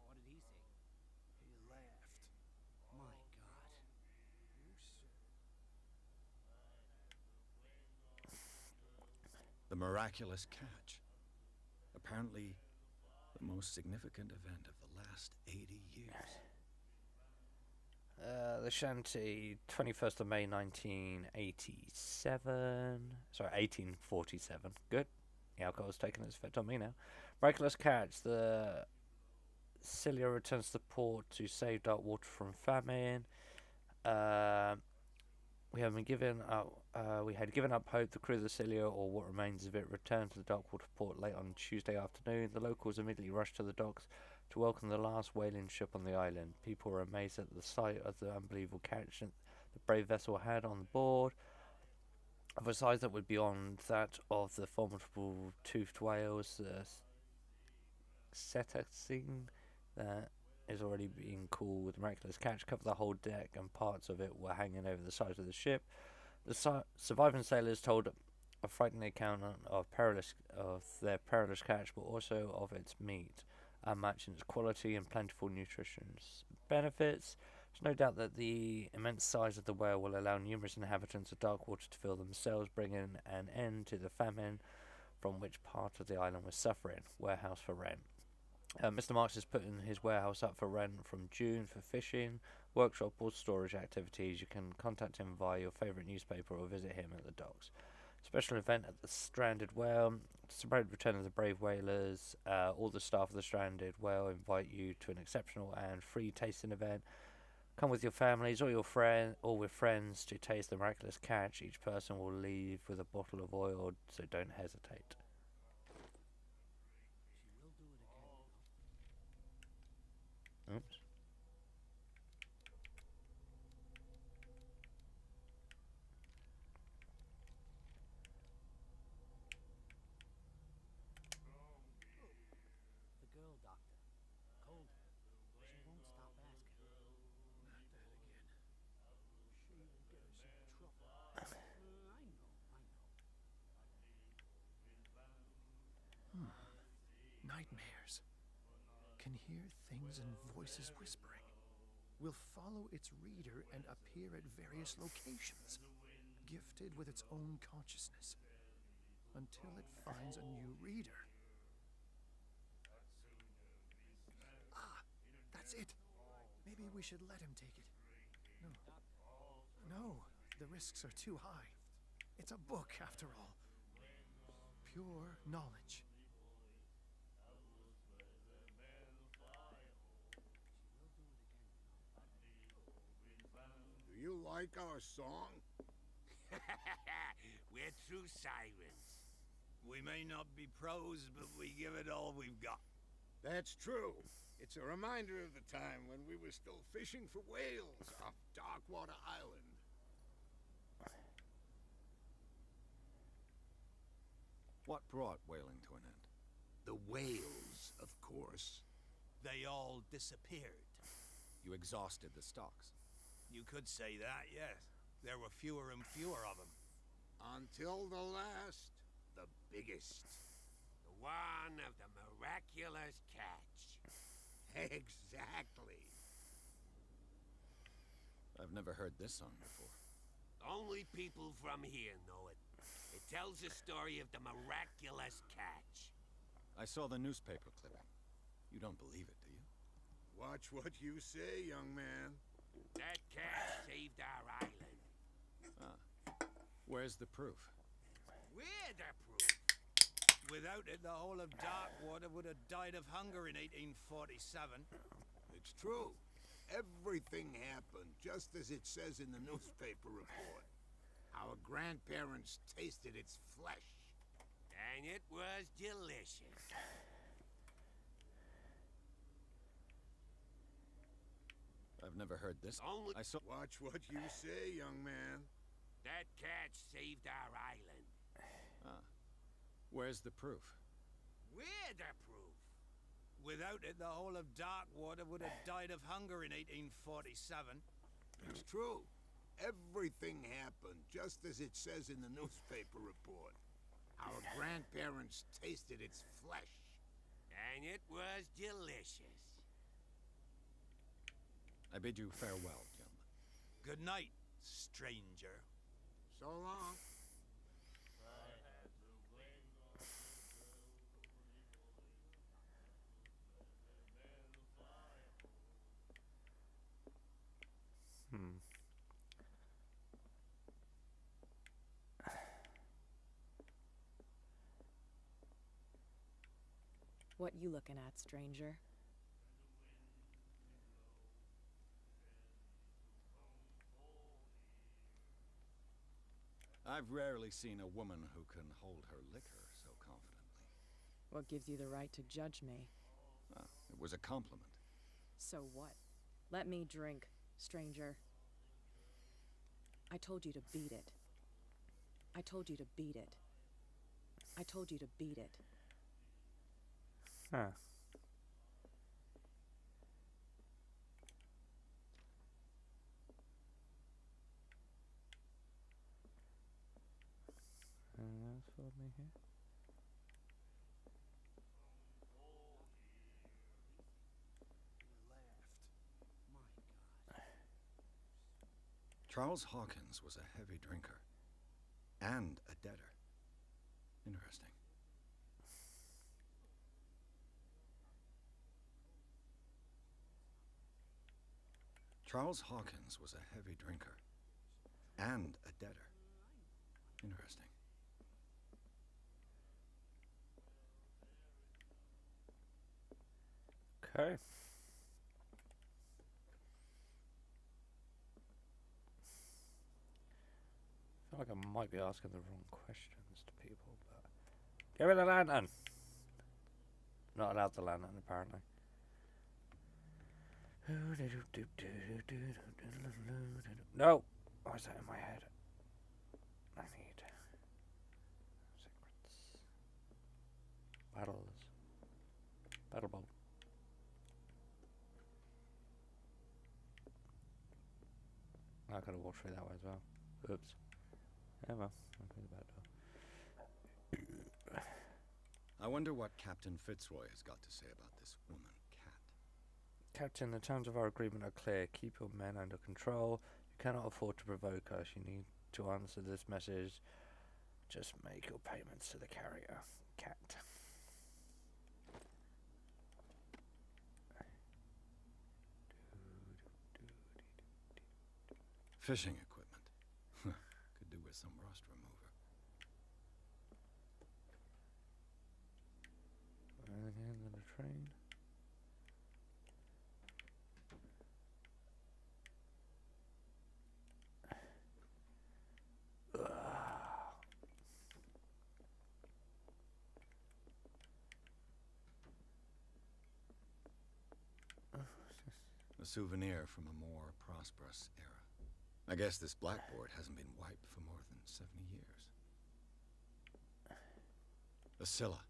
what did he say? He laughed. My God. You said it. The miraculous catch. Apparently, the most significant event of the last 80 years. The shanty, 21st of May 1987. Sorry, 1847. Good. The alcohol's taken its effect on me now. Miraculous catch. The Cilia returns to port to save Darkwater from famine. We have been given up. We had given up hope. The crew of the Cilia, or what remains of it, returned to the Darkwater port late on Tuesday afternoon. The locals immediately rushed to the docks to welcome the last whaling ship on the island. People were amazed at the sight of the unbelievable catch that the brave vessel had on board, of a size that would be beyond that of the formidable toothed whales, the cetacean that is already being called the miraculous catch, covered the whole deck, and parts of it were hanging over the sides of the ship. The surviving sailors told a frightening account of their perilous catch, but also of its meat, unmatched in its quality and plentiful nutrition's benefits. There's no doubt that the immense size of the whale will allow numerous inhabitants of Darkwater to fill themselves, bringing an end to the famine from which part of the island was suffering. Warehouse for rent. Mr. Marks is putting his warehouse up for rent from June for fishing, workshop, or storage activities. You can contact him via your favourite newspaper or visit him at the docks. Special event at the Stranded Whale to celebrate the return of the brave whalers. All the staff of the Stranded Whale invite you to an exceptional and free tasting event. Come with your families or with friends to taste the miraculous catch. Each person will leave with a bottle of oil, so don't hesitate. She will do it again, Oops. The girl doctor. Cold. She won't stop asking. Not that again. She will get us into trouble. I know. Nightmares. Can hear things and voices whispering. Will follow its reader and appear at various locations, gifted with its own consciousness, until it finds a new reader. Ah, that's it. Maybe we should let him take it. No, the risks are too high. It's a book, after all. Pure knowledge. Do you like our song? We're true sirens. We may not be pros, but we give it all we've got. That's true. It's a reminder of the time when we were still fishing for whales off Darkwater Island. What brought whaling to an end? The whales, of course. They all disappeared. You exhausted the stocks. You could say that, yes. There were fewer and fewer of them. Until the last, the biggest. The one of the miraculous catch. Exactly. I've never heard this song before. Only people from here know it. It tells the story of the miraculous catch. I saw the newspaper clipping. You don't believe it, do you? Watch what you say, young man. That catch saved our island. Where's the proof? We're the proof. Without it, the whole of Darkwater would have died of hunger in 1847. It's true. Everything happened just as it says in the newspaper report. Our grandparents tasted its flesh. And it was delicious. I've never heard this. Only I saw. Watch what you say, young man. that catch saved our island. Where's the proof? We're the proof. Without it, the whole of Darkwater would have died of hunger in 1847. It's true. Everything happened just as it says in the newspaper report. Our grandparents tasted its flesh. And it was delicious. I bid you farewell, gentlemen. Good night, stranger. So long. What you looking at, stranger? I've rarely seen a woman who can hold her liquor so confidently. What gives you the right to judge me? It was a compliment. So what? Let me drink, stranger. I told you to beat it. I told you to beat it. I told you to beat it. Huh. Else for me here? Charles Hawkins was a heavy drinker. And a debtor. Interesting. Charles Hawkins was a heavy drinker. And a debtor. Interesting. Okay. I feel like I might be asking the wrong questions to people, but give me the lantern. Not allowed the lantern, apparently. No! Why is that in my head? I need secrets. Battles. Battle bolt. I could have walked through that way as well. Oops. Yeah, well, I'll go to the back door. I wonder what Captain Fitzroy has got to say about this woman, Cat. Captain, the terms of our agreement are clear. Keep your men under control. You cannot afford to provoke us. You need to answer this message. Just make your payments to the carrier. Cat. Fishing equipment. Could do with some rust remover. Anything in the train? A souvenir from a more prosperous era. I guess this blackboard hasn't been wiped for more than 70 years. A Scylla.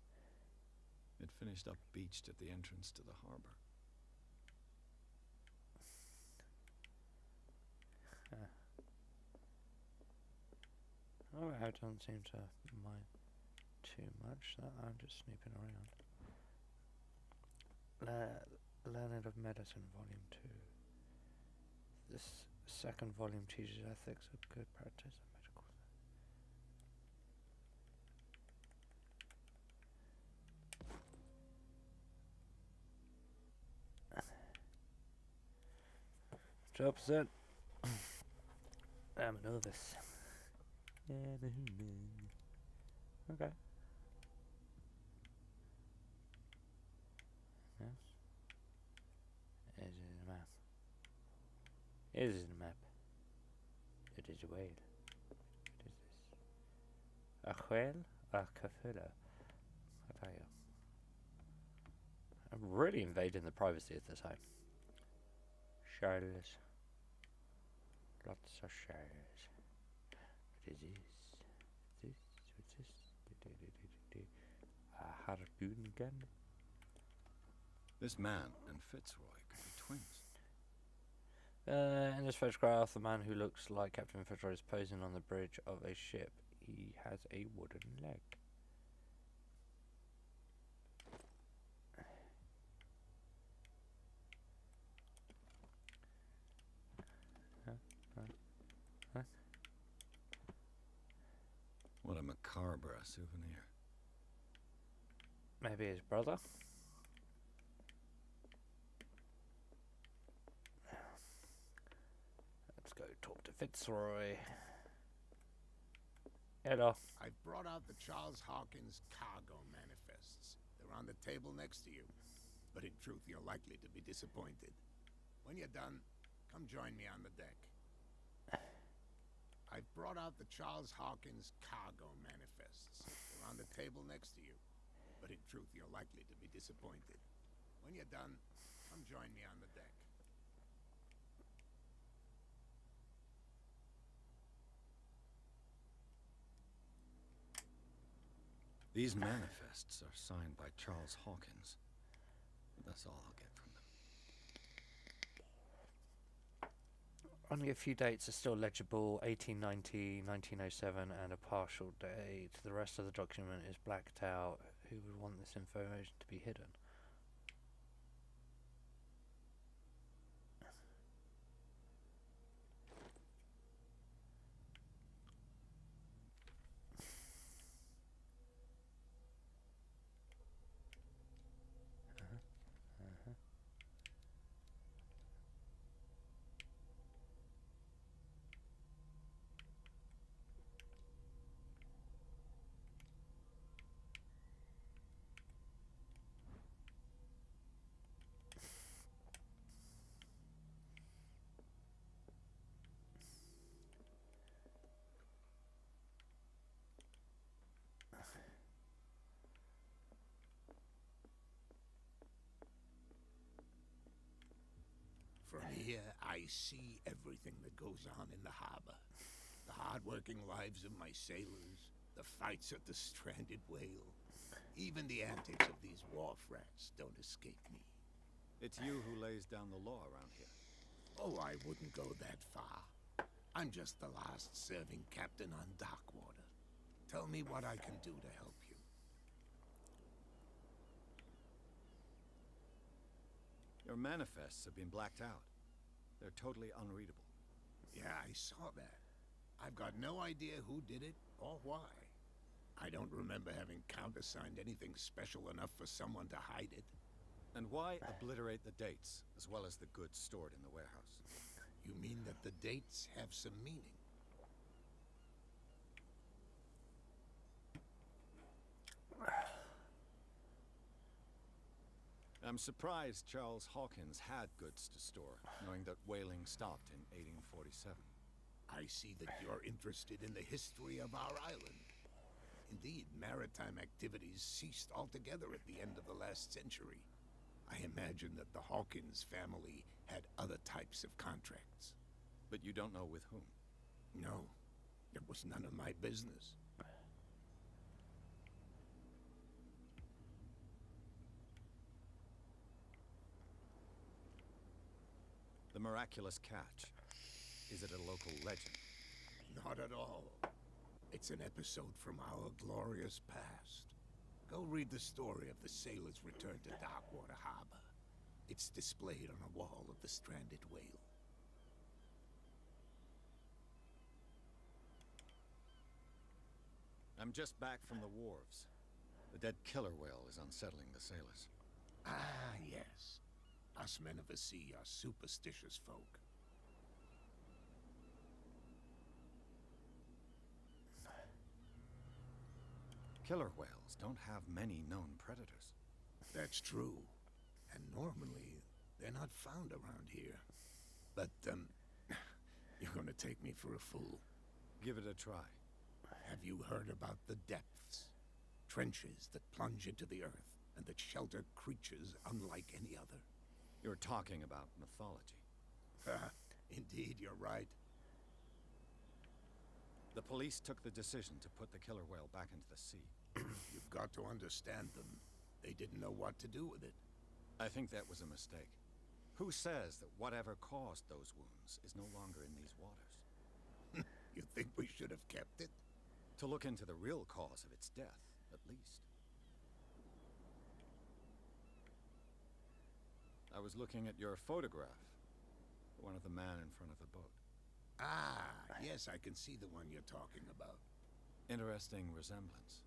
It finished up beached at the entrance to the harbor. Oh, I don't seem to mind too much. That I'm just snooping around. Learned of Medicine, Volume 2. This second volume teaches ethics of good practice and medical. 12%. I'm a novice. Okay. Yes. Is it a map? Is it a map? It is a whale. What is this? A whale? A Cthulhu. What are you? I'm really invading the privacy of this home. Shells. Lots of shells. What is this? What's this? A harpoon gun? This man and Fitzroy could be twins. In this photograph, the man who looks like Captain Fitzroy is posing on the bridge of a ship. He has a wooden leg. What a macabre souvenir. Maybe his brother? Let's go talk to Fitzroy. Hello. I've brought out the Charles Hawkins cargo manifests. They're on the table next to you. But in truth, you're likely to be disappointed. When you're done, come join me on the deck. I've brought out the Charles Hawkins cargo manifests. They're on the table next to you. But in truth, you're likely to be disappointed. When you're done, come join me on the deck. These manifests are signed by Charles Hawkins. That's all I'll get from them. Only a few dates are still legible: 1890, 1907, and a partial date. The rest of the document is blacked out. Who would want this information to be hidden? From here, I see everything that goes on in the harbor. The hard-working lives of my sailors, the fights at the stranded whale. Even the antics of these wharf rats don't escape me. It's you who lays down the law around here. Oh, I wouldn't go that far. I'm just the last serving captain on Darkwater. Tell me what I can do to help you. Your manifests have been blacked out. They're totally unreadable. Yeah, I saw that. I've got no idea who did it or why. I don't remember having countersigned anything special enough for someone to hide it. And why obliterate the dates, as well as the goods stored in the warehouse? You mean that the dates have some meaning? I'm surprised Charles Hawkins had goods to store, knowing that whaling stopped in 1847. I see that you're interested in the history of our island. Indeed, maritime activities ceased altogether at the end of the last century. I imagine that the Hawkins family had other types of contracts. But you don't know with whom? No, it was none of my business. The miraculous catch. Is it a local legend? Not at all. It's an episode from our glorious past. Go read the story of the sailor's return to Darkwater Harbor. It's displayed on a wall of the stranded whale. I'm just back from the wharves. The dead killer whale is unsettling the sailors. Ah, yes. Us men of the sea are superstitious folk. Killer whales don't have many known predators. That's true. And normally, they're not found around here. But, you're gonna take me for a fool. Give it a try. Have you heard about the depths? Trenches that plunge into the earth and that shelter creatures unlike any other. You're talking about mythology. Indeed, you're right. The police took the decision to put the killer whale back into the sea. You've got to understand them. They didn't know what to do with it. I think that was a mistake. Who says that whatever caused those wounds is no longer in these waters? You think we should have kept it? To look into the real cause of its death, at least. I was looking at your photograph. The one of the man in front of the boat. Ah, yes, I can see the one you're talking about. Interesting resemblance.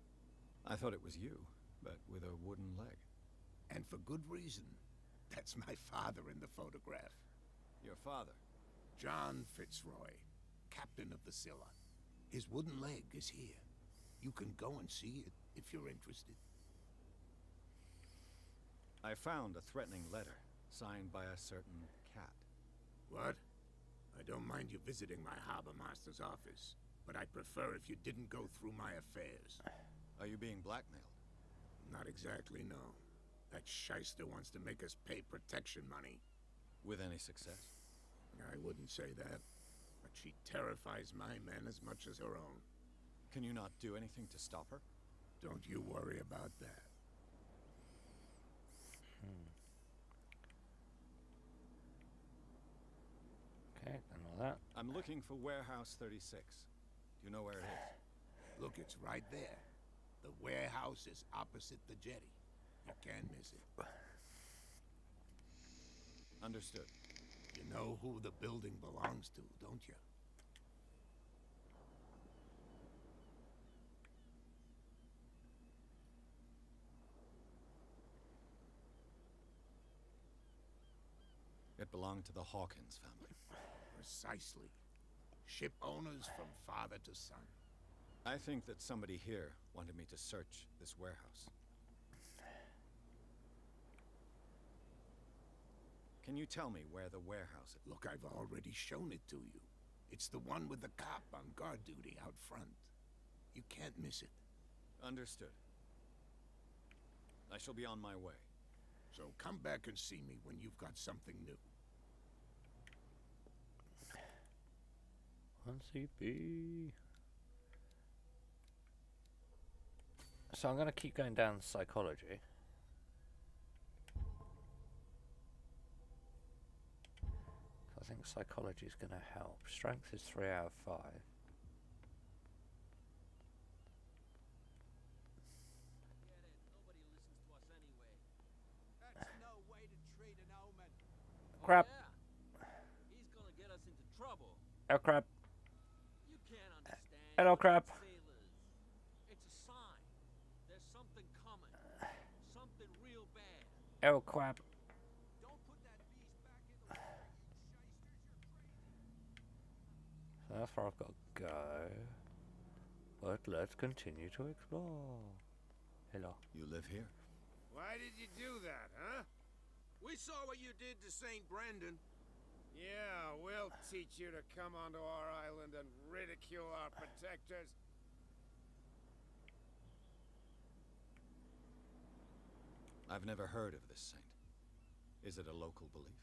I thought it was you, but with a wooden leg. And for good reason. That's my father in the photograph. Your father? John Fitzroy, captain of the Scylla. His wooden leg is here. You can go and see it if you're interested. I found a threatening letter, signed by a certain cat. What? I don't mind you visiting my harbor master's office, but I'd prefer if you didn't go through my affairs. Are you being blackmailed? Not exactly, no. That shyster wants to make us pay protection money. With any success? I wouldn't say that, but she terrifies my men as much as her own. Can you not do anything to stop her? Don't you worry about that. Okay, done all that. I'm looking for Warehouse 36. Do you know where it is? Look, it's right there. The warehouse is opposite the jetty. You can't miss it. Understood. You know who the building belongs to, don't you? It belonged to the Hawkins family. Precisely. Ship owners from father to son. I think that somebody here wanted me to search this warehouse. Can you tell me where the warehouse is? Look, I've already shown it to you. It's the one with the cop on guard duty out front. You can't miss it. Understood. I shall be on my way. So come back and see me when you've got something new. 1 CP. So I'm going to keep going down psychology. I think psychology is going to help. Strength is 3 out of 5. Nobody listens to us anyway. That's no way to treat an omen. Crap. Yeah. He's gonna get us into trouble. Oh crap. You can't understand. Hello, You're crap. not sailors. It's a sign. There's something coming. Something real bad. Oh crap. Don't put that beast back in the water, you shysters. You're crazy. So that's where I've got to go. But let's continue to explore. Hello. You live here? Why did you do that, huh? We saw what you did to St. Brendan. Yeah, we'll teach you to come onto our island and ridicule our protectors. I've never heard of this saint. Is it a local belief?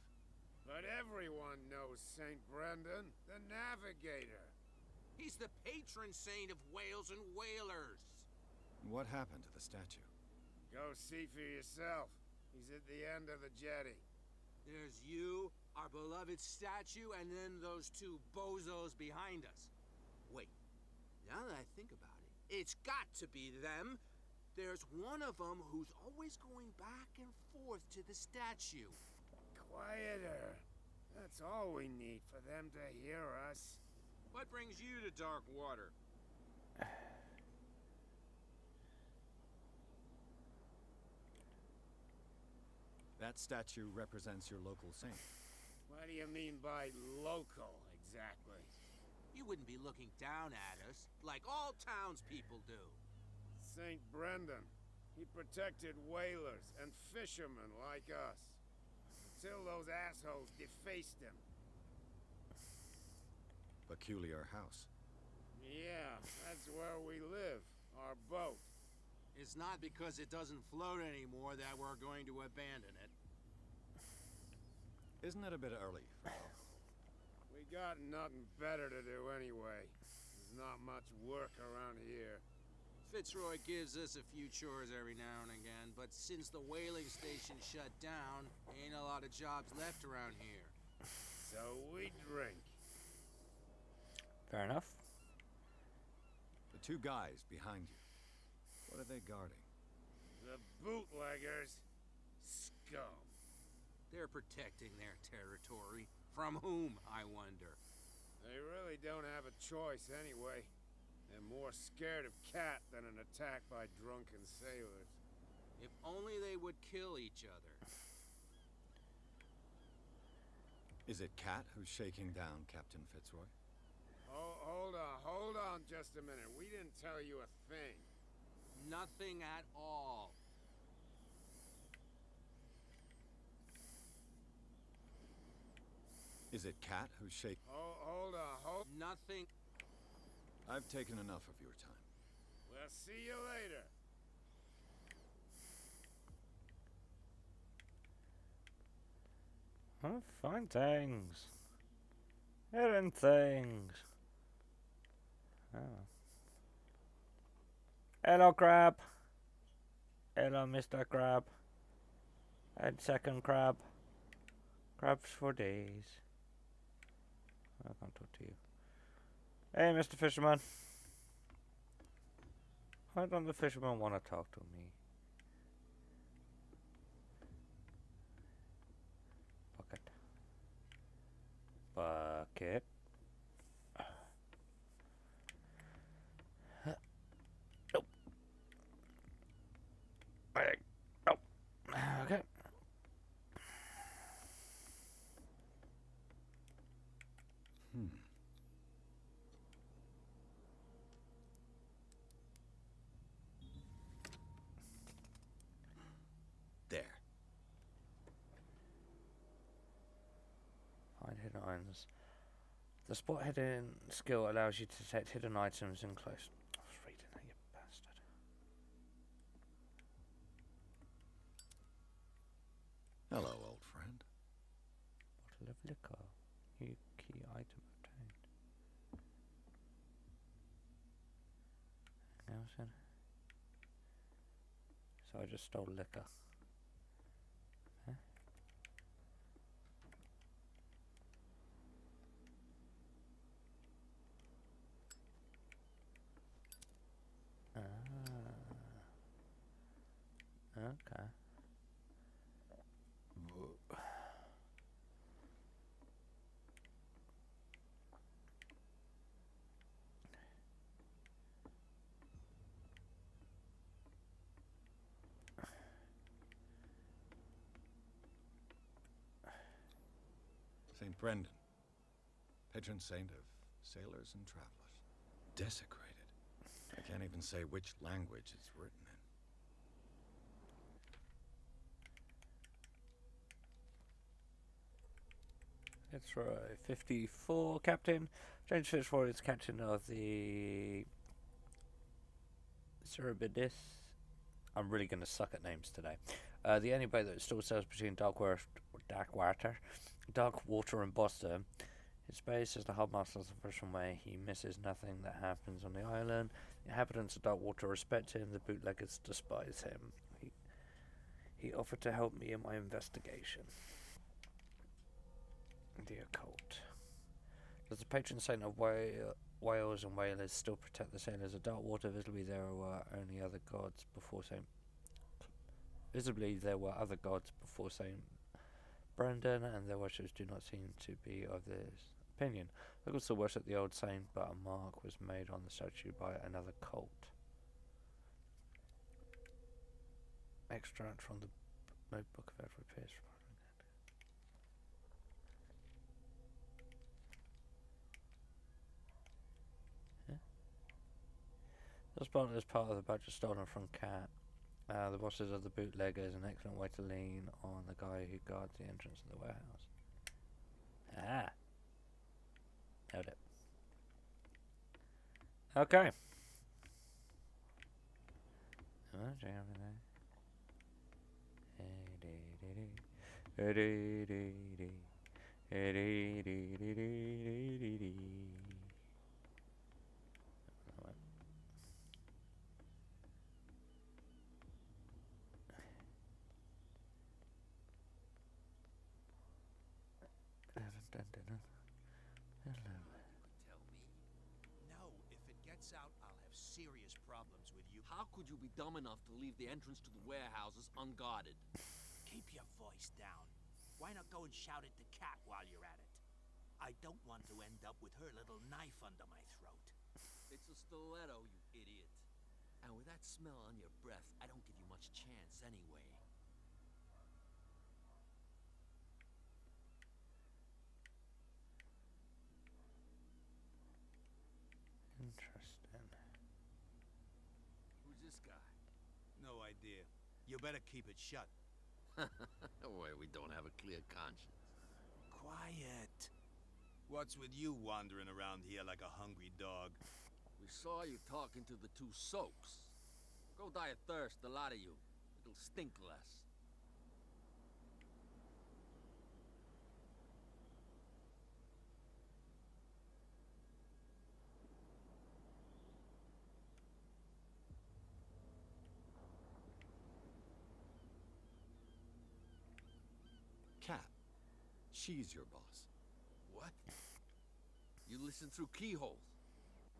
But everyone knows St. Brendan, the navigator. He's the patron saint of whales and whalers. What happened to the statue? Go see for yourself. He's at the end of the jetty. There's you, our beloved statue, and then those two bozos behind us. Wait, now that I think about it, it's got to be them. There's one of them who's always going back and forth to the statue. Quieter. That's all we need for them to hear us. What brings you to dark water? That statue represents your local saint. What do you mean by local, exactly? You wouldn't be looking down at us, like all townspeople do. Saint Brendan. He protected whalers and fishermen like us. Until those assholes defaced him. Peculiar house. Yeah, that's where we live. Our boat. It's not because it doesn't float anymore that we're going to abandon it. Isn't it a bit early? We got nothing better to do anyway. There's not much work around here. Fitzroy gives us a few chores every now and again, but since the whaling station shut down, ain't a lot of jobs left around here. So we drink. Fair enough. The two guys behind you. What are they guarding? The bootleggers. Scum. They're protecting their territory. From whom, I wonder? They really don't have a choice anyway. They're more scared of Cat than an attack by drunken sailors. If only they would kill each other. Is it Cat who's shaking down Captain Fitzroy? Oh, hold on just a minute. We didn't tell you a thing. Nothing at all. Is it Cat who's shaking? Oh, hold on. Nothing. I've taken enough of your time. We'll see you later. Huh? Find things. Hidden things. Oh. Hello, Crab. Hello, Mr. Crab. And second crab. Crabs for days. I can't talk to you. Hey, Mr. Fisherman. Why don't the fisherman want to talk to me? Bucket. Bucket. Nope. Nope. Okay. There. Find hidden items. The spot hidden skill allows you to detect hidden items in close. I was reading that, you bastard. Hello, old friend. Bottle of liquor. New key item obtained. Anything else in? So I just stole liquor. Huh? Okay. St. Brendan, patron saint of sailors and travelers. Desecrated. I can't even say which language it's written in. That's right. 54, Captain. James Fitzroy is captain of the Cerebidis. I'm really going to suck at names today. The only boat that still sails between Dark Water and Boston. His base is the harbmaster of the Russian Way. He misses nothing that happens on the island. The inhabitants of Darkwater respect him. The bootleggers despise him. He offered to help me in my investigation. The occult. Does the patron saint of whales and whalers still protect the sailors of Darkwater? Visibly there were other gods before Saint Brendan, and their worshippers do not seem to be of this opinion. Locals still worship the old saint, but a mark was made on the statue by another cult. Extract from the notebook of Edward Pierce. The spot is part of the badge stolen from Cat. The bosses of the bootlegger is an excellent way to lean on the guy who guards the entrance of the warehouse. Ah. Nailed it. Okay. Tell me. No, if it gets out, I'll have serious problems with you. How could you be dumb enough to leave the entrance to the warehouses unguarded? Keep your voice down. Why not go and shout at the cat while you're at it? I don't want to end up with her little knife under my throat. It's a stiletto, you idiot. And with that smell on your breath, I don't give you much chance anyway. Interesting. Who's this guy? No idea. You better keep it shut. Why, we don't have a clear conscience. Quiet. What's with you wandering around here like a hungry dog? We saw you talking to the two soaks. Go die of thirst, the lot of you. It'll stink less. Cat. She's your boss. What? You listen through keyholes.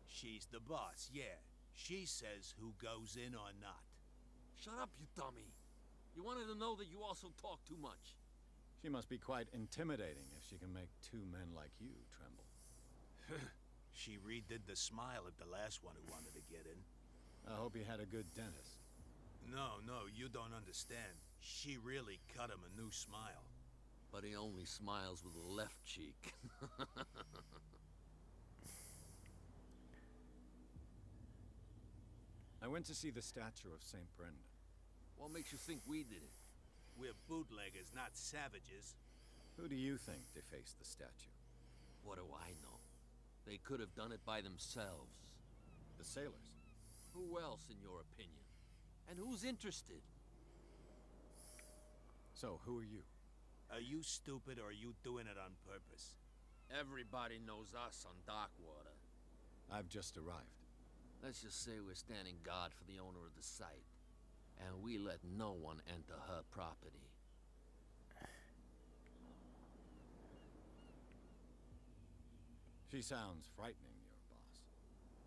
She's the boss, yeah. She says who goes in or not. Shut up, you dummy. You wanted to know that you also talk too much. She must be quite intimidating if she can make two men like you tremble. She redid the smile at the last one who wanted to get in. I hope he had a good dentist. No, you don't understand. She really cut him a new smile. But he only smiles with the left cheek. I went to see the statue of St. Brendan. What makes you think we did it? We're bootleggers, not savages. Who do you think defaced the statue? What do I know? They could have done it by themselves. The sailors. Who else, in your opinion? And who's interested? So, who are you? Are you stupid or are you doing it on purpose? Everybody knows us on Darkwater. I've just arrived. Let's just say we're standing guard for the owner of the site. And we let no one enter her property. She sounds frightening, your boss.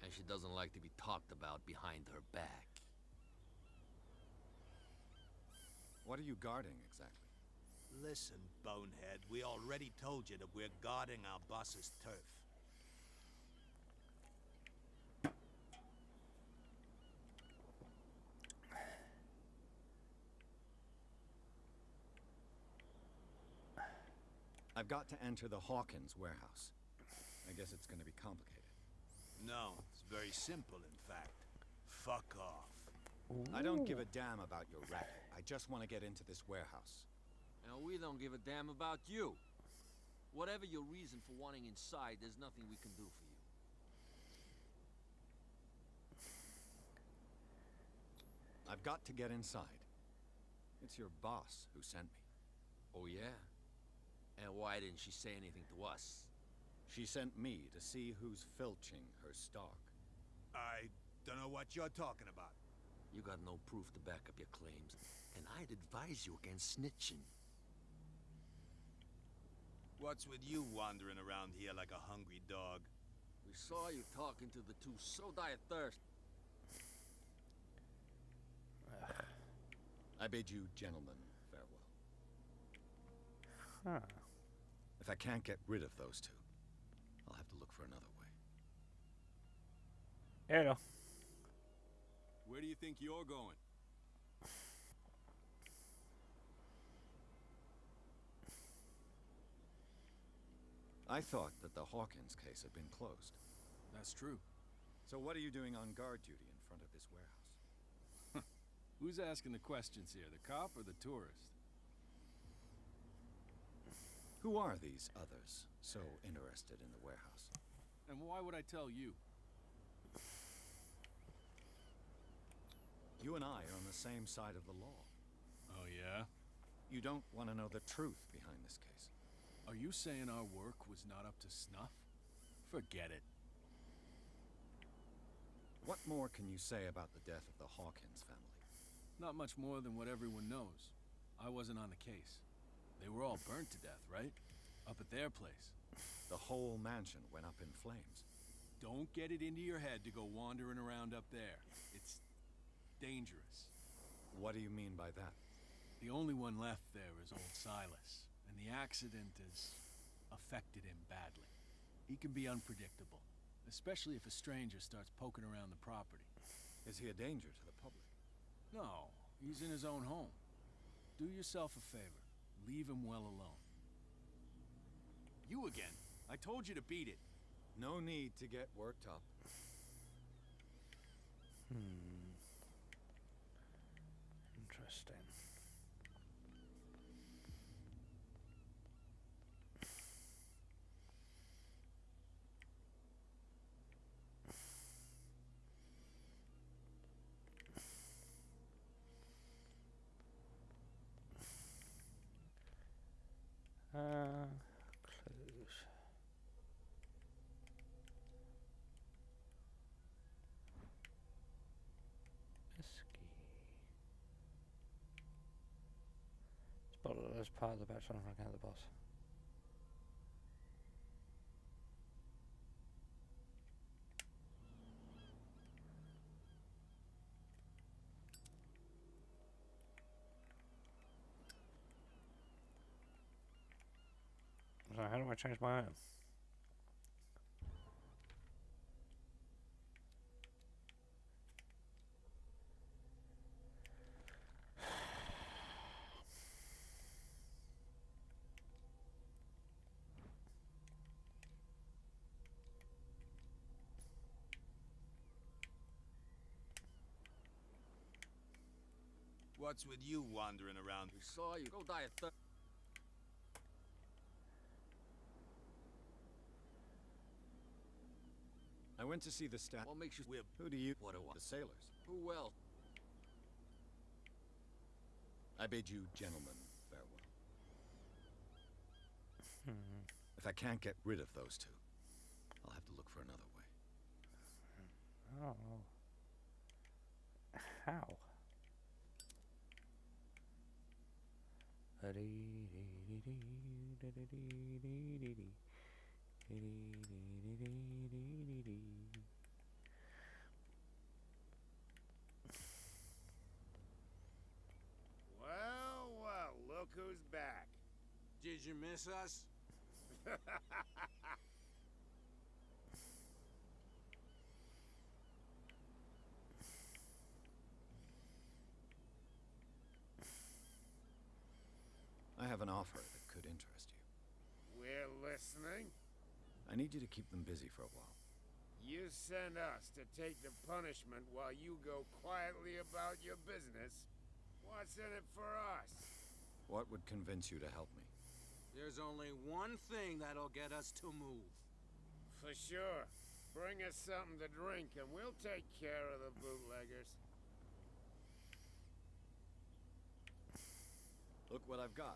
And she doesn't like to be talked about behind her back. What are you guarding, exactly? Listen, bonehead, we already told you that we're guarding our boss's turf. I've got to enter the Hawkins warehouse. I guess it's going to be complicated. No, it's very simple, in fact. Fuck off. I don't give a damn about your racket. I just want to get into this warehouse. And we don't give a damn about you. Whatever your reason for wanting inside, there's nothing we can do for you. I've got to get inside. It's your boss who sent me. Oh, yeah? And why didn't she say anything to us? She sent me to see who's filching her stock. I don't know what you're talking about. You got no proof to back up your claims, and I'd advise you against snitching. What's with you wandering around here like a hungry dog? We saw you talking to the two so die of thirst. I bid you gentlemen farewell. Huh. If I can't get rid of those two, I'll have to look for another way. Hello. Where do you think you're going? I thought that the Hawkins case had been closed. That's true. So what are you doing on guard duty in front of this warehouse. Who's asking the questions here, the cop or the tourist? Who are these others so interested in the warehouse? And why would I tell you? You and I are on the same side of the law. Oh, yeah? You don't want to know the truth behind this case. Are you saying our work was not up to snuff? Forget it. What more can you say about the death of the Hawkins family? Not much more than what everyone knows. I wasn't on the case. They were all burnt to death, right? Up at their place. The whole mansion went up in flames. Don't get it into your head to go wandering around up there. It's dangerous. What do you mean by that? The only one left there is old Silas, and the accident has affected him badly. He can be unpredictable, especially if a stranger starts poking around the property. Is he a danger to the public? No, he's in his own home. Do yourself a favor. Leave him well alone. You again. I told you to beat it. No need to get worked up. Interesting. Clues. Whiskey. Spotted as part of the batch on front of the boss. So how do I change my item? What's with you wandering around? We saw you. Go die a I went to see the stat. What makes you whip? Who do you? What do I? The sailors. Who else? I bid you, gentlemen, farewell. If I can't get rid of those two, I'll have to look for another way. Oh. How? Well, well, look who's back. Did you miss us? I have an offer that could interest you. We're listening. I need you to keep them busy for a while. You send us to take the punishment while you go quietly about your business. What's in it for us? What would convince you to help me? There's only one thing that'll get us to move. For sure. Bring us something to drink and we'll take care of the bootleggers. Look what I've got.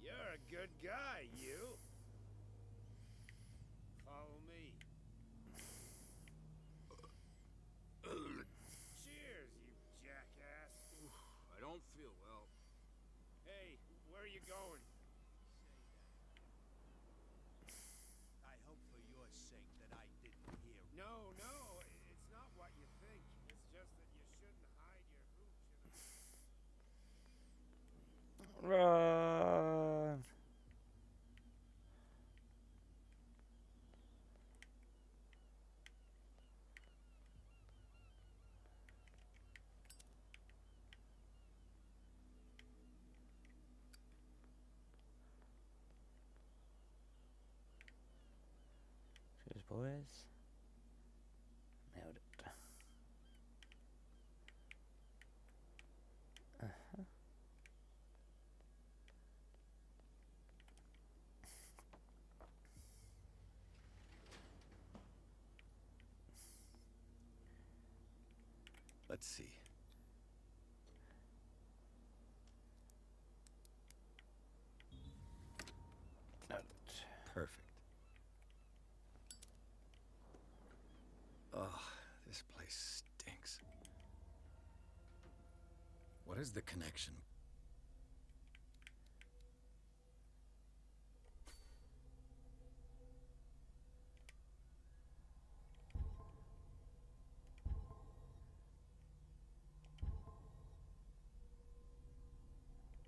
You're a good guy, you. Follow me. Cheers, you jackass. I don't feel well. Hey, where are you going? I hope for your sake that I didn't hear. No, no, it's not what you think. It's just that you shouldn't hide your hooch in a... Run! Cheers, boys. Let's see. Perfect. Oh, this place stinks. What is the connection?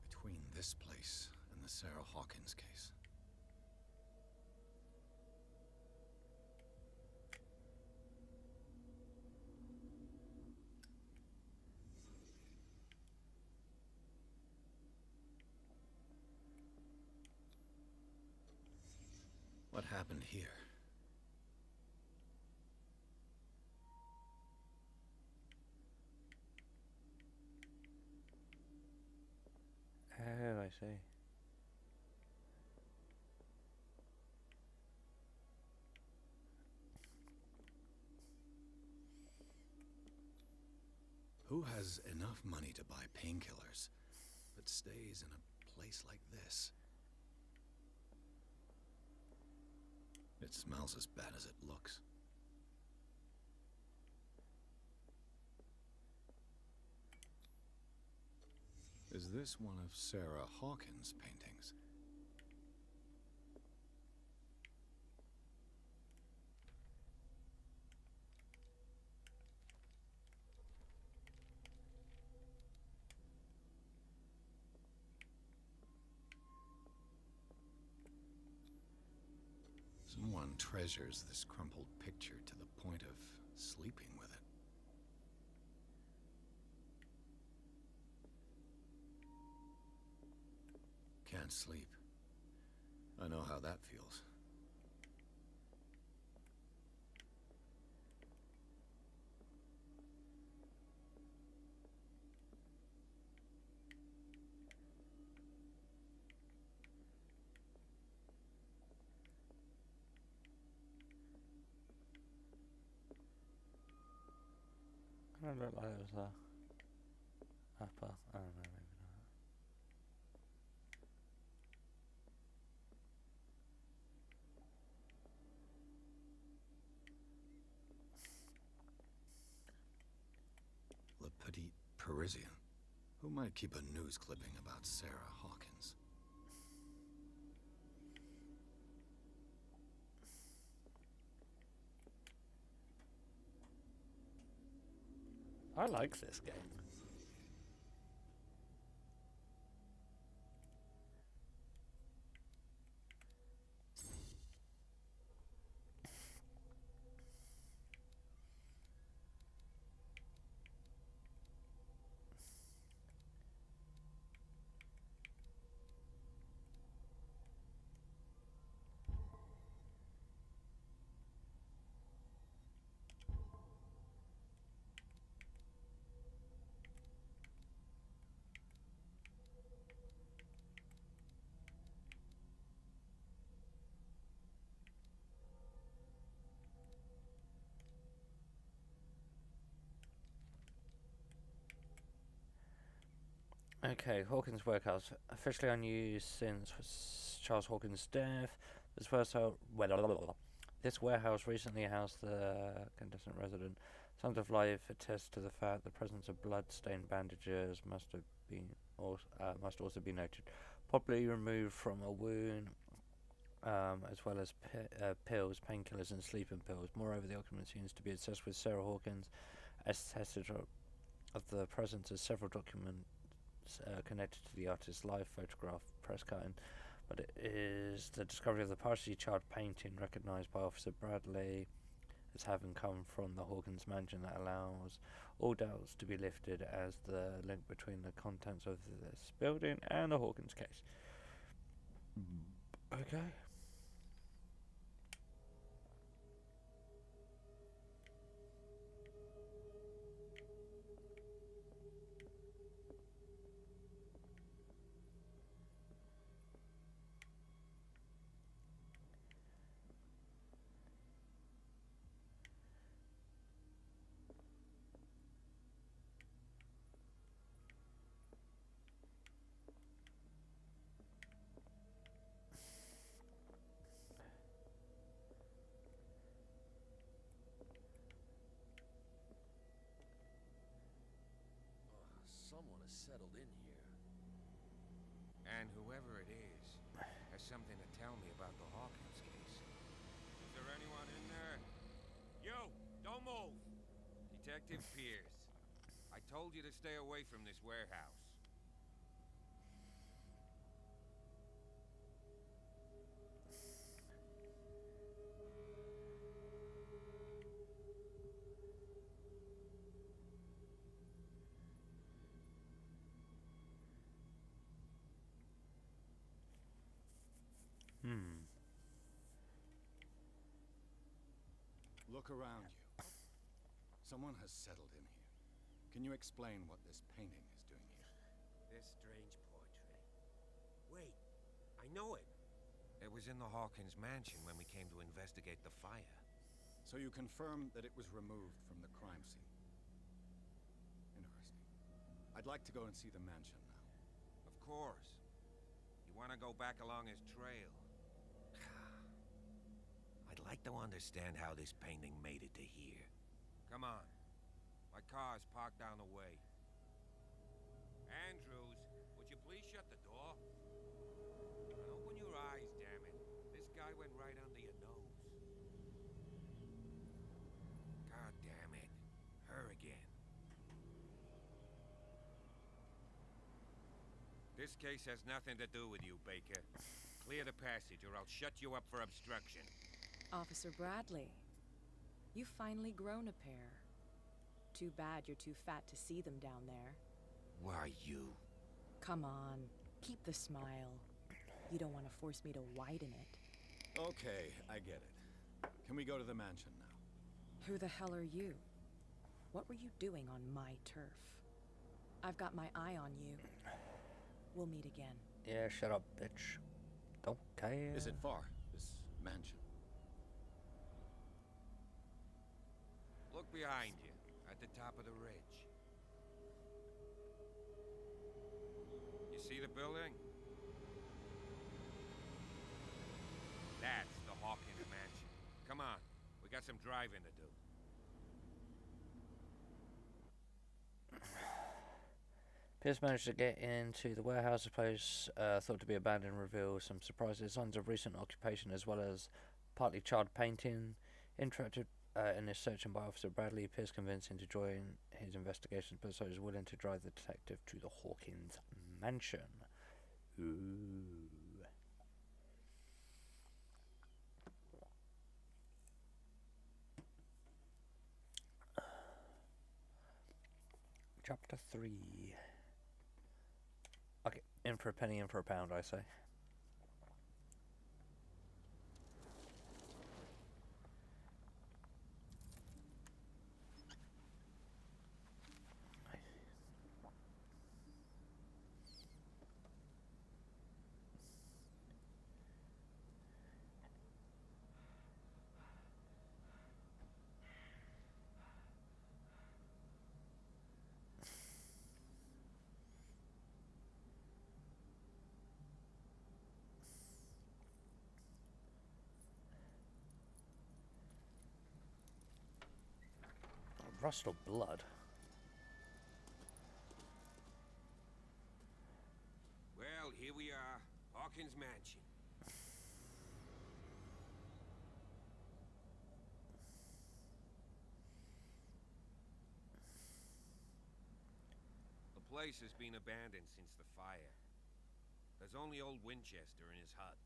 Between this place and the Sarah Hawkins case. What happened here? Oh, I see. Who has enough money to buy painkillers, but stays in a place like this? It smells as bad as it looks. Is this one of Sarah Hawkins' paintings? Someone treasures this crumpled picture to the point of sleeping with it. Can't sleep. I know how that feels. I don't look like it was upper. I don't know, maybe Le Petit Parisien. Who might keep a news clipping about Sarah Hawkins? not. I like this game. Okay, Hawkins Workhouse, officially unused since Charles Hawkins' death. This warehouse recently housed the clandestine resident. Signs of life attest to the fact the presence of blood-stained bandages must also be noted. Probably removed from a wound, as well as pills, painkillers, and sleeping pills. Moreover, the occupant seems to be obsessed with Sarah Hawkins, as attested of the presence of several documents connected to the artist's life, photograph, press cutting, but it is the discovery of the partially charred painting recognised by Officer Bradley as having come from the Hawkins mansion that allows all doubts to be lifted as the link between the contents of this building and the Hawkins case. Okay. settled in here. And whoever it is has something to tell me about the Hawkins case. Is there anyone in there? You! Don't move! Detective Pierce. I told you to stay away from this warehouse. Look around you. Someone has settled in here. Can you explain what this painting is doing here? This strange portrait. Wait, I know it. It was in the Hawkins mansion when we came to investigate the fire. So you confirm that it was removed from the crime scene? Interesting. I'd like to go and see the mansion now. Of course. You want to go back along his trail? I'd like to understand how this painting made it to here. Come on. My car's parked down the way. Andrews, would you please shut the door? And open your eyes, damn it. This guy went right under your nose. God damn it. Her again. This case has nothing to do with you, Baker. Clear the passage or I'll shut you up for obstruction. Officer Bradley, you've finally grown a pair. Too bad you're too fat to see them down there. Why, you? Come on, keep the smile. You don't want to force me to widen it. Okay, I get it. Can we go to the mansion now? Who the hell are you? What were you doing on my turf? I've got my eye on you. We'll meet again. Yeah, shut up, bitch. Don't care. Is it far, this mansion? Look behind you, at the top of the ridge. You see the building? That's the Hawkins mansion. Come on, we got some driving to do. Pierce managed to get into the warehouse, a place thought to be abandoned, reveal some surprising signs of recent occupation as well as partly charred painting. Interrupted in his searching by Officer Bradley, Pierce convinced him to join his investigations, but so he was willing to drive the detective to the Hawkins mansion. Ooh. Chapter 3. Okay, in for a penny, in for a pound, I say. Rust or blood? Well, here we are, Hawkins mansion. The place has been abandoned since the fire. There's only old Winchester in his hut.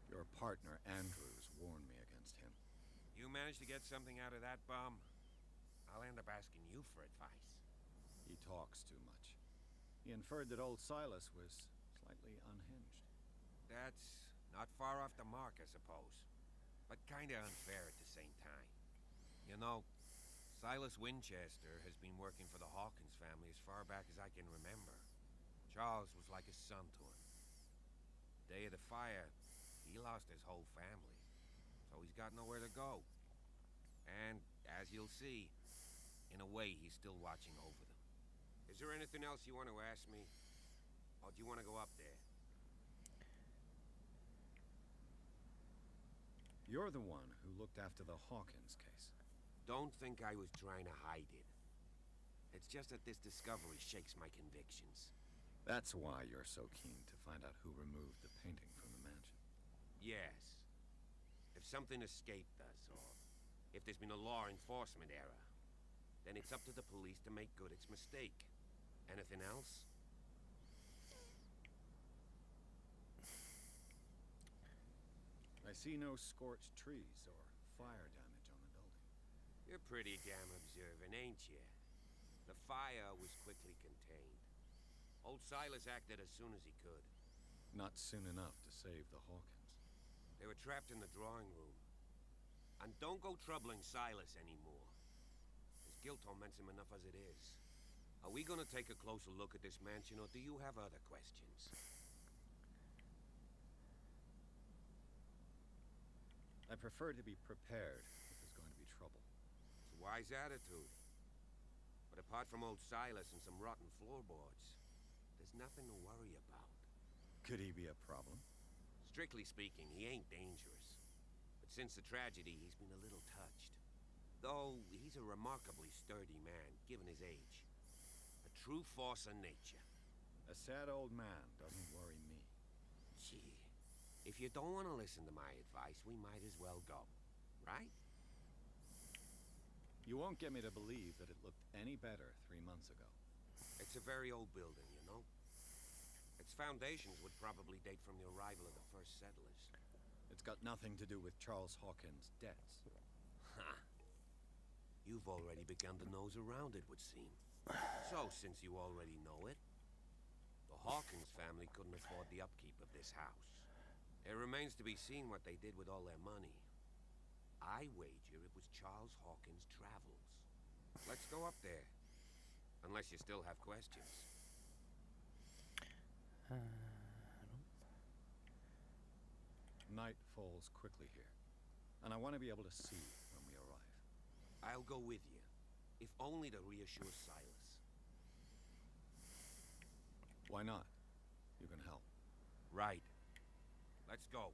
Your partner, Andrews, warned me against him. You managed to get something out of that bum? I'll end up asking you for advice. He talks too much. He inferred that old Silas was slightly unhinged. That's not far off the mark, I suppose. But kinda unfair at the same time. You know, Silas Winchester has been working for the Hawkins family as far back as I can remember. Charles was like a son to him. The day of the fire, he lost his whole family. So he's got nowhere to go. And, as you'll see, in a way, he's still watching over them. Is there anything else you want to ask me? Or do you want to go up there? You're the one who looked after the Hawkins case. Don't think I was trying to hide it. It's just that this discovery shakes my convictions. That's why you're so keen to find out who removed the painting from the mansion. Yes. If something escaped us, or if there's been a law enforcement error, then it's up to the police to make good its mistake. Anything else? I see no scorched trees or fire damage on the building. You're pretty damn observant, ain't you? The fire was quickly contained. Old Silas acted as soon as he could. Not soon enough to save the Hawkins. They were trapped in the drawing room. And don't go troubling Silas anymore. His guilt torments him enough as it is. Are we gonna take a closer look at this mansion, or do you have other questions? I prefer to be prepared if there's going to be trouble. It's a wise attitude. But apart from old Silas and some rotten floorboards, there's nothing to worry about. Could he be a problem? Strictly speaking, he ain't dangerous. But since the tragedy, he's been a little touched. Though he's a remarkably sturdy man, given his age. A true force of nature. A sad old man doesn't worry me. Gee, if you don't want to listen to my advice, we might as well go. Right? You won't get me to believe that it looked any better 3 months ago. It's a very old building, you know? Its foundations would probably date from the arrival of the first settlers. It's got nothing to do with Charles Hawkins' debts. Ha! You've already begun to nose around, it would seem. So, since you already know it, the Hawkins family couldn't afford the upkeep of this house. It remains to be seen what they did with all their money. I wager it was Charles Hawkins' travels. Let's go up there. Unless you still have questions. Night falls quickly here, and I want to be able to see when we arrive. I'll go with you, if only to reassure Silas. Why not? You can help. Right. Let's go.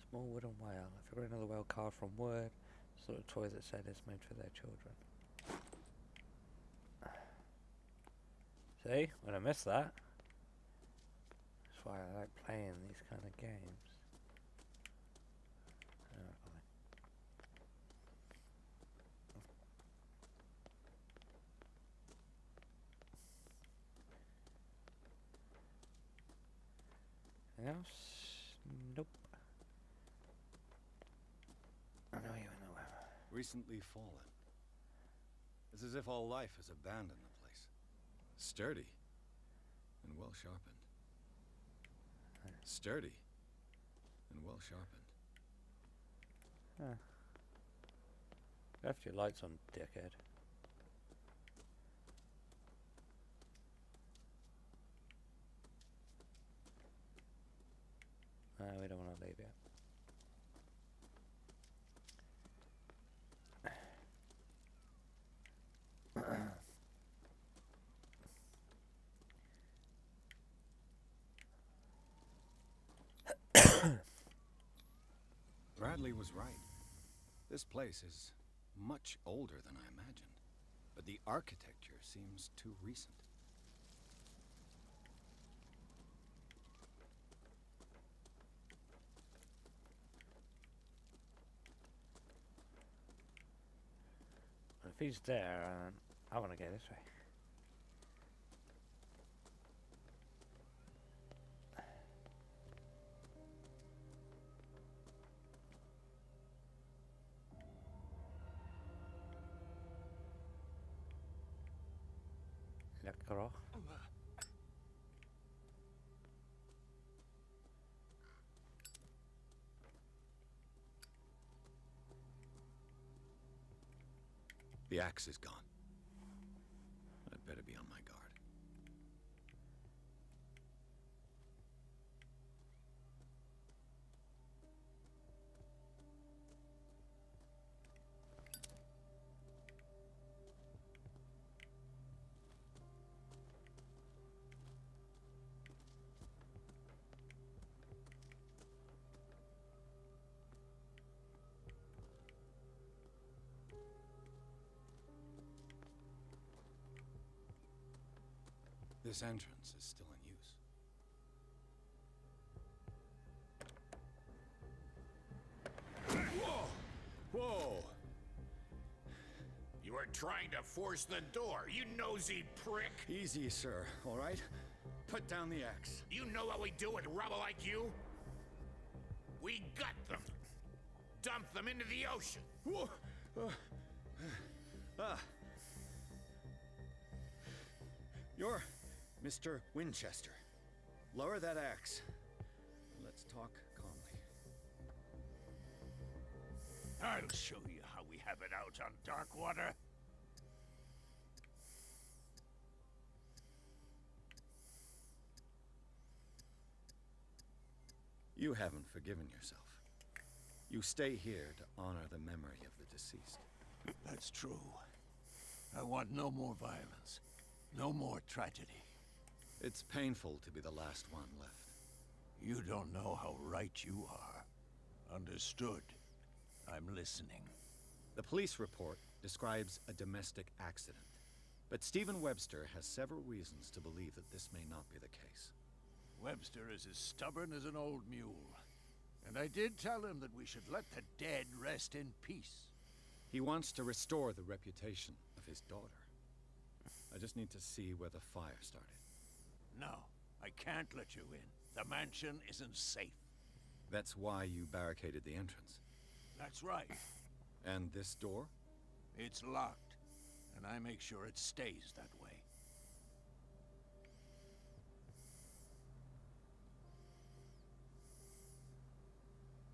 Small wooden whale. I figured another whale carved from wood. Sort of toy that said it's made for their children. See? When I miss that. That's why I like playing these kind of games. Anything else? Nope. I know you know where. Recently fallen. It's as if all life has abandoned the place. Sturdy and well sharpened. Sturdy and well sharpened. Huh. Left your lights on, dickhead. We don't want to leave yet. Bradley was right. This place is much older than I imagined, but the architecture seems too recent. If he's there, I want to go this way. Lekker. The axe is gone. I'd better be on my guard. This entrance is still in use. Whoa! Whoa! You were trying to force the door, you nosy prick! Easy, sir, all right? Put down the axe. You know what we do with rubble like you? We gut them. Dump them into the ocean. Whoa! You're Mr. Winchester. Lower that axe. Let's talk calmly. I'll show you how we have it out on dark water. You haven't forgiven yourself. You stay here to honor the memory of the deceased. That's true. I want no more violence. No more tragedy. It's painful to be the last one left. You don't know how right you are. Understood. I'm listening. The police report describes a domestic accident, but Stephen Webster has several reasons to believe that this may not be the case. Webster is as stubborn as an old mule. And I did tell him that we should let the dead rest in peace. He wants to restore the reputation of his daughter. I just need to see where the fire started. No, I can't let you in. The mansion isn't safe. That's why you barricaded the entrance. That's right. And this door? It's locked, and I make sure it stays that way.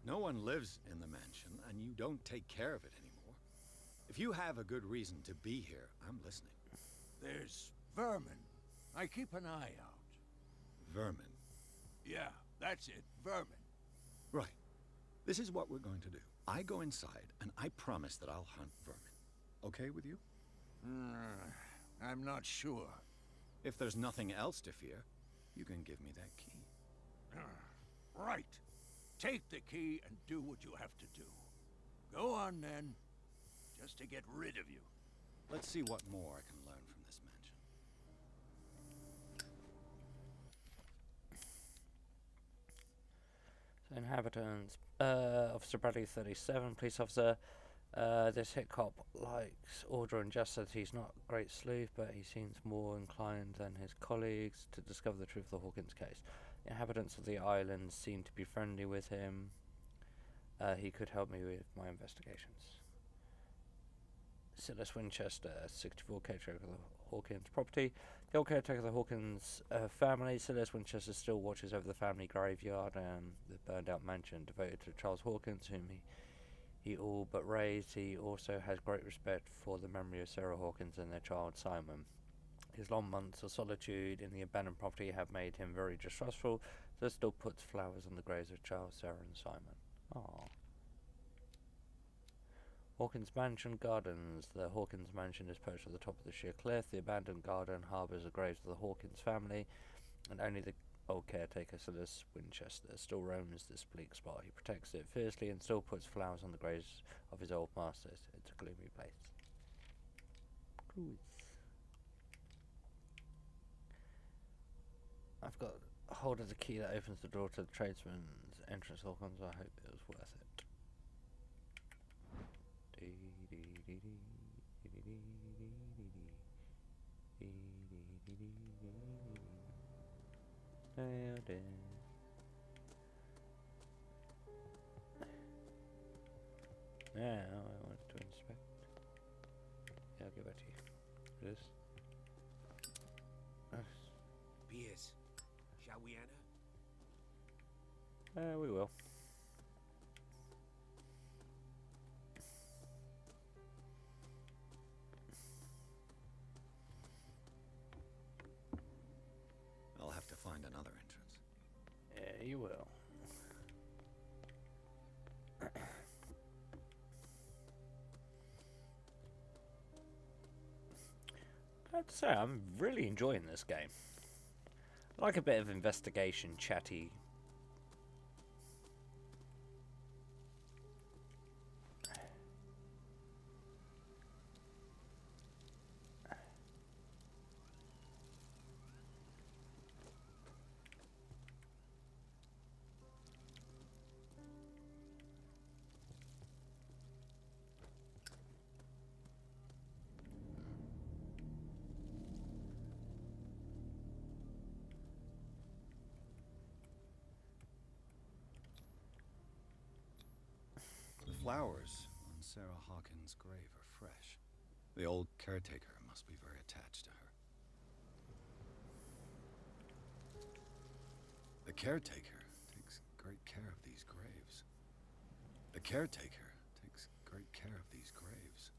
No one lives in the mansion, and you don't take care of it anymore. If you have a good reason to be here, I'm listening. There's vermin. I keep an eye out. Vermin? Yeah, that's it. Vermin. Right. This is what we're going to do. I go inside, and I promise that I'll hunt vermin. Okay with you? I'm not sure. If there's nothing else to fear, you can give me that key. Right. Take the key and do what you have to do. Go on, then. Just to get rid of you. Let's see what more I can learn from this mansion. So inhabitants, Officer Bradley 37, police officer. This hit cop likes order and justice. He's not a great sleuth, but he seems more inclined than his colleagues to discover the truth of the Hawkins case. The inhabitants of the island seem to be friendly with him. He could help me with my investigations. Silas Winchester, 64, caretaker of the Hawkins property. The old caretaker of the Hawkins family, Silas Winchester, still watches over the family graveyard and the burned out mansion devoted to Charles Hawkins, whom he all but raised. He also has great respect for the memory of Sarah Hawkins and their child Simon. His long months of solitude in the abandoned property have made him very distrustful, so still puts flowers on the graves of Charles, Sarah and Simon. Aww. Hawkins Mansion Gardens. The Hawkins Mansion is perched at the top of the sheer cliff. The abandoned garden harbours the graves of the Hawkins family, and only the old caretaker, Silas Winchester, still roams this bleak spot. He protects it fiercely and still puts flowers on the graves of his old masters. It's a gloomy place. Cruise. I've got hold of the key that opens the door to the tradesman's entrance. Hawkins, I hope it was worth it. Now I want to inspect. Yeah, I'll get back to you. It is. Pierce, shall we enter? We will. you will. I have to say, I'm really enjoying this game. I like a bit of investigation, chatty. The flowers on Sarah Hawkins' grave are fresh. The old caretaker must be very attached to her. The caretaker takes great care of these graves. The caretaker takes great care of these graves.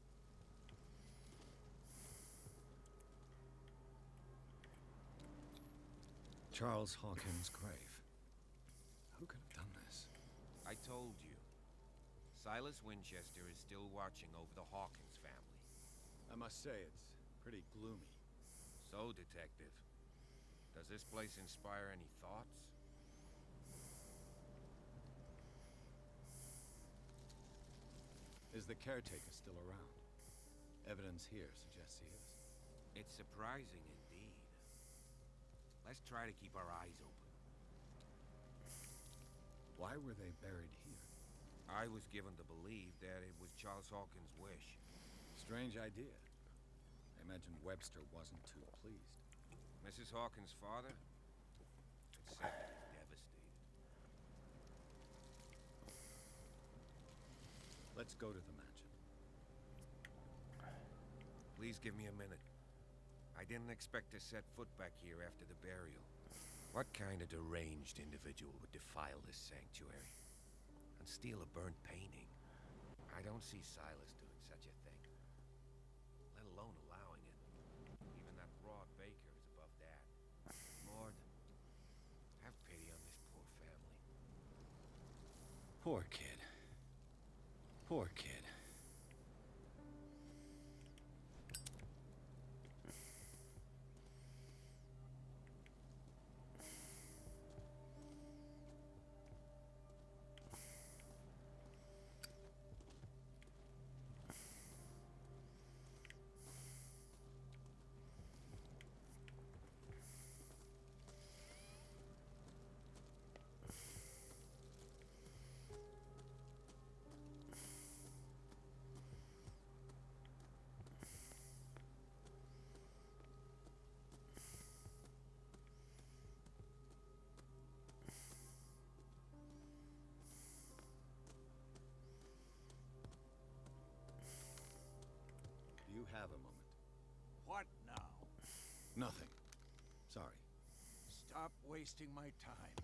Charles Hawkins' grave. Who could have done this? I told you. Silas Winchester is still watching over the Hawkins family. I must say, it's pretty gloomy. So, Detective, does this place inspire any thoughts? Is the caretaker still around? Evidence here suggests he is. It's surprising indeed. Let's try to keep our eyes open. Why were they buried here? I was given to believe that it was Charles Hawkins' wish. Strange idea. I imagine Webster wasn't too pleased. Mrs. Hawkins' father? It's said that he's devastated. Let's go to the mansion. Please give me a minute. I didn't expect to set foot back here after the burial. What kind of deranged individual would defile this sanctuary and steal a burnt painting? I don't see Silas doing such a thing, let alone allowing it. Even that raw baker is above that. Lord, have pity on this poor family. Poor kid. Poor kid. You have a moment. What now? Nothing. Sorry. Stop wasting my time.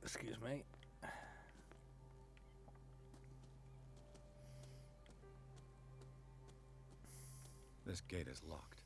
Excuse me. This gate is locked.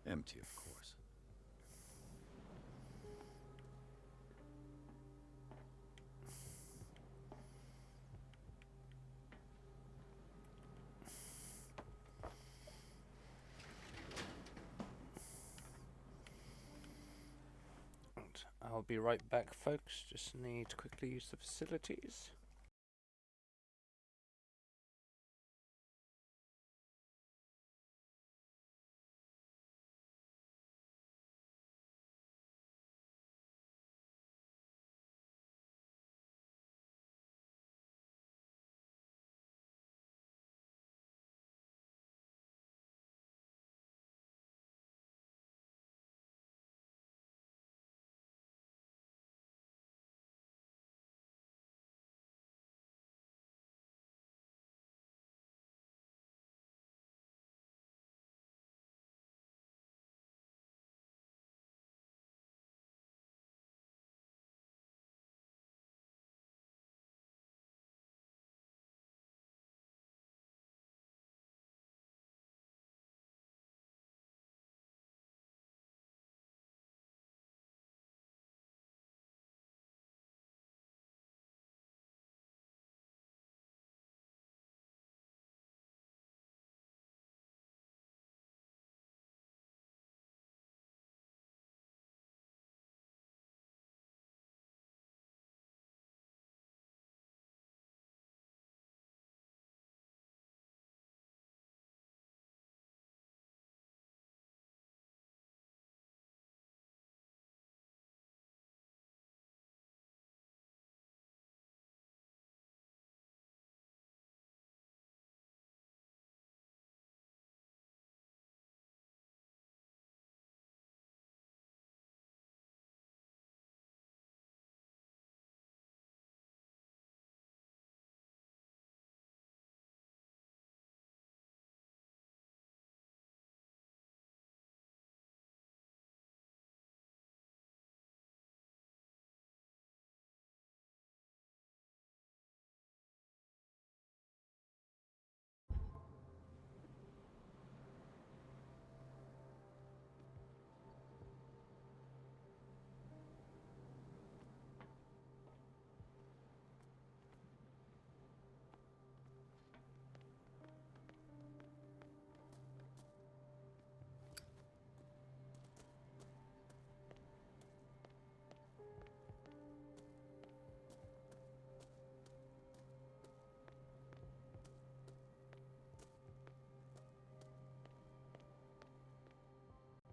Empty, of course. I'll be right back, folks. Just need to quickly use the facilities.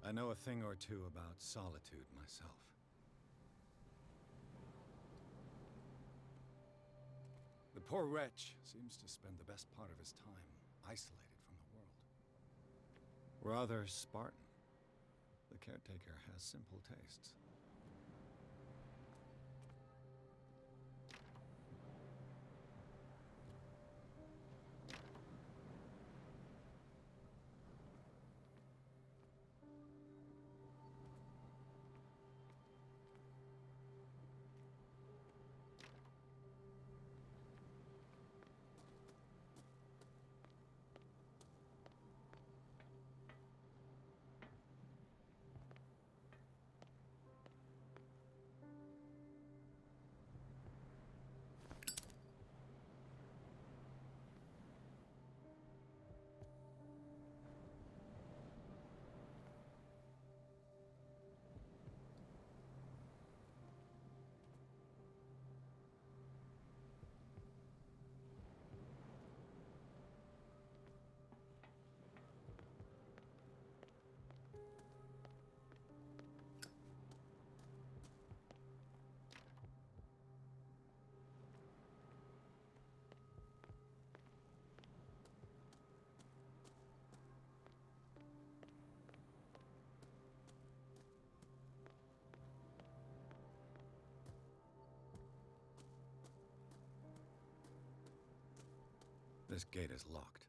I know a thing or two about solitude myself. The poor wretch seems to spend the best part of his time isolated from the world. Rather Spartan. The caretaker has simple tastes. This gate is locked.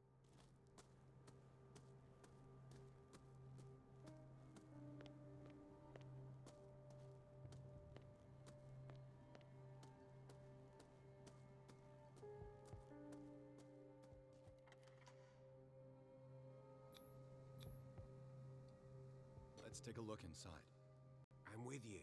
Let's take a look inside. I'm with you.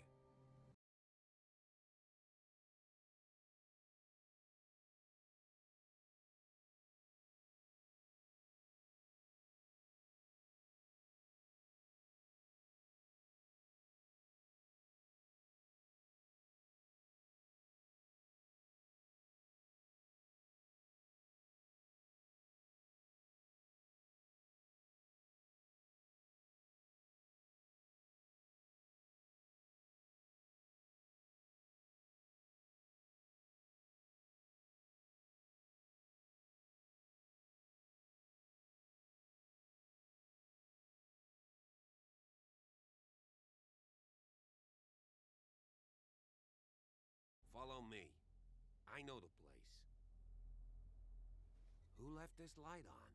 Follow me. I know the place. Who left this light on?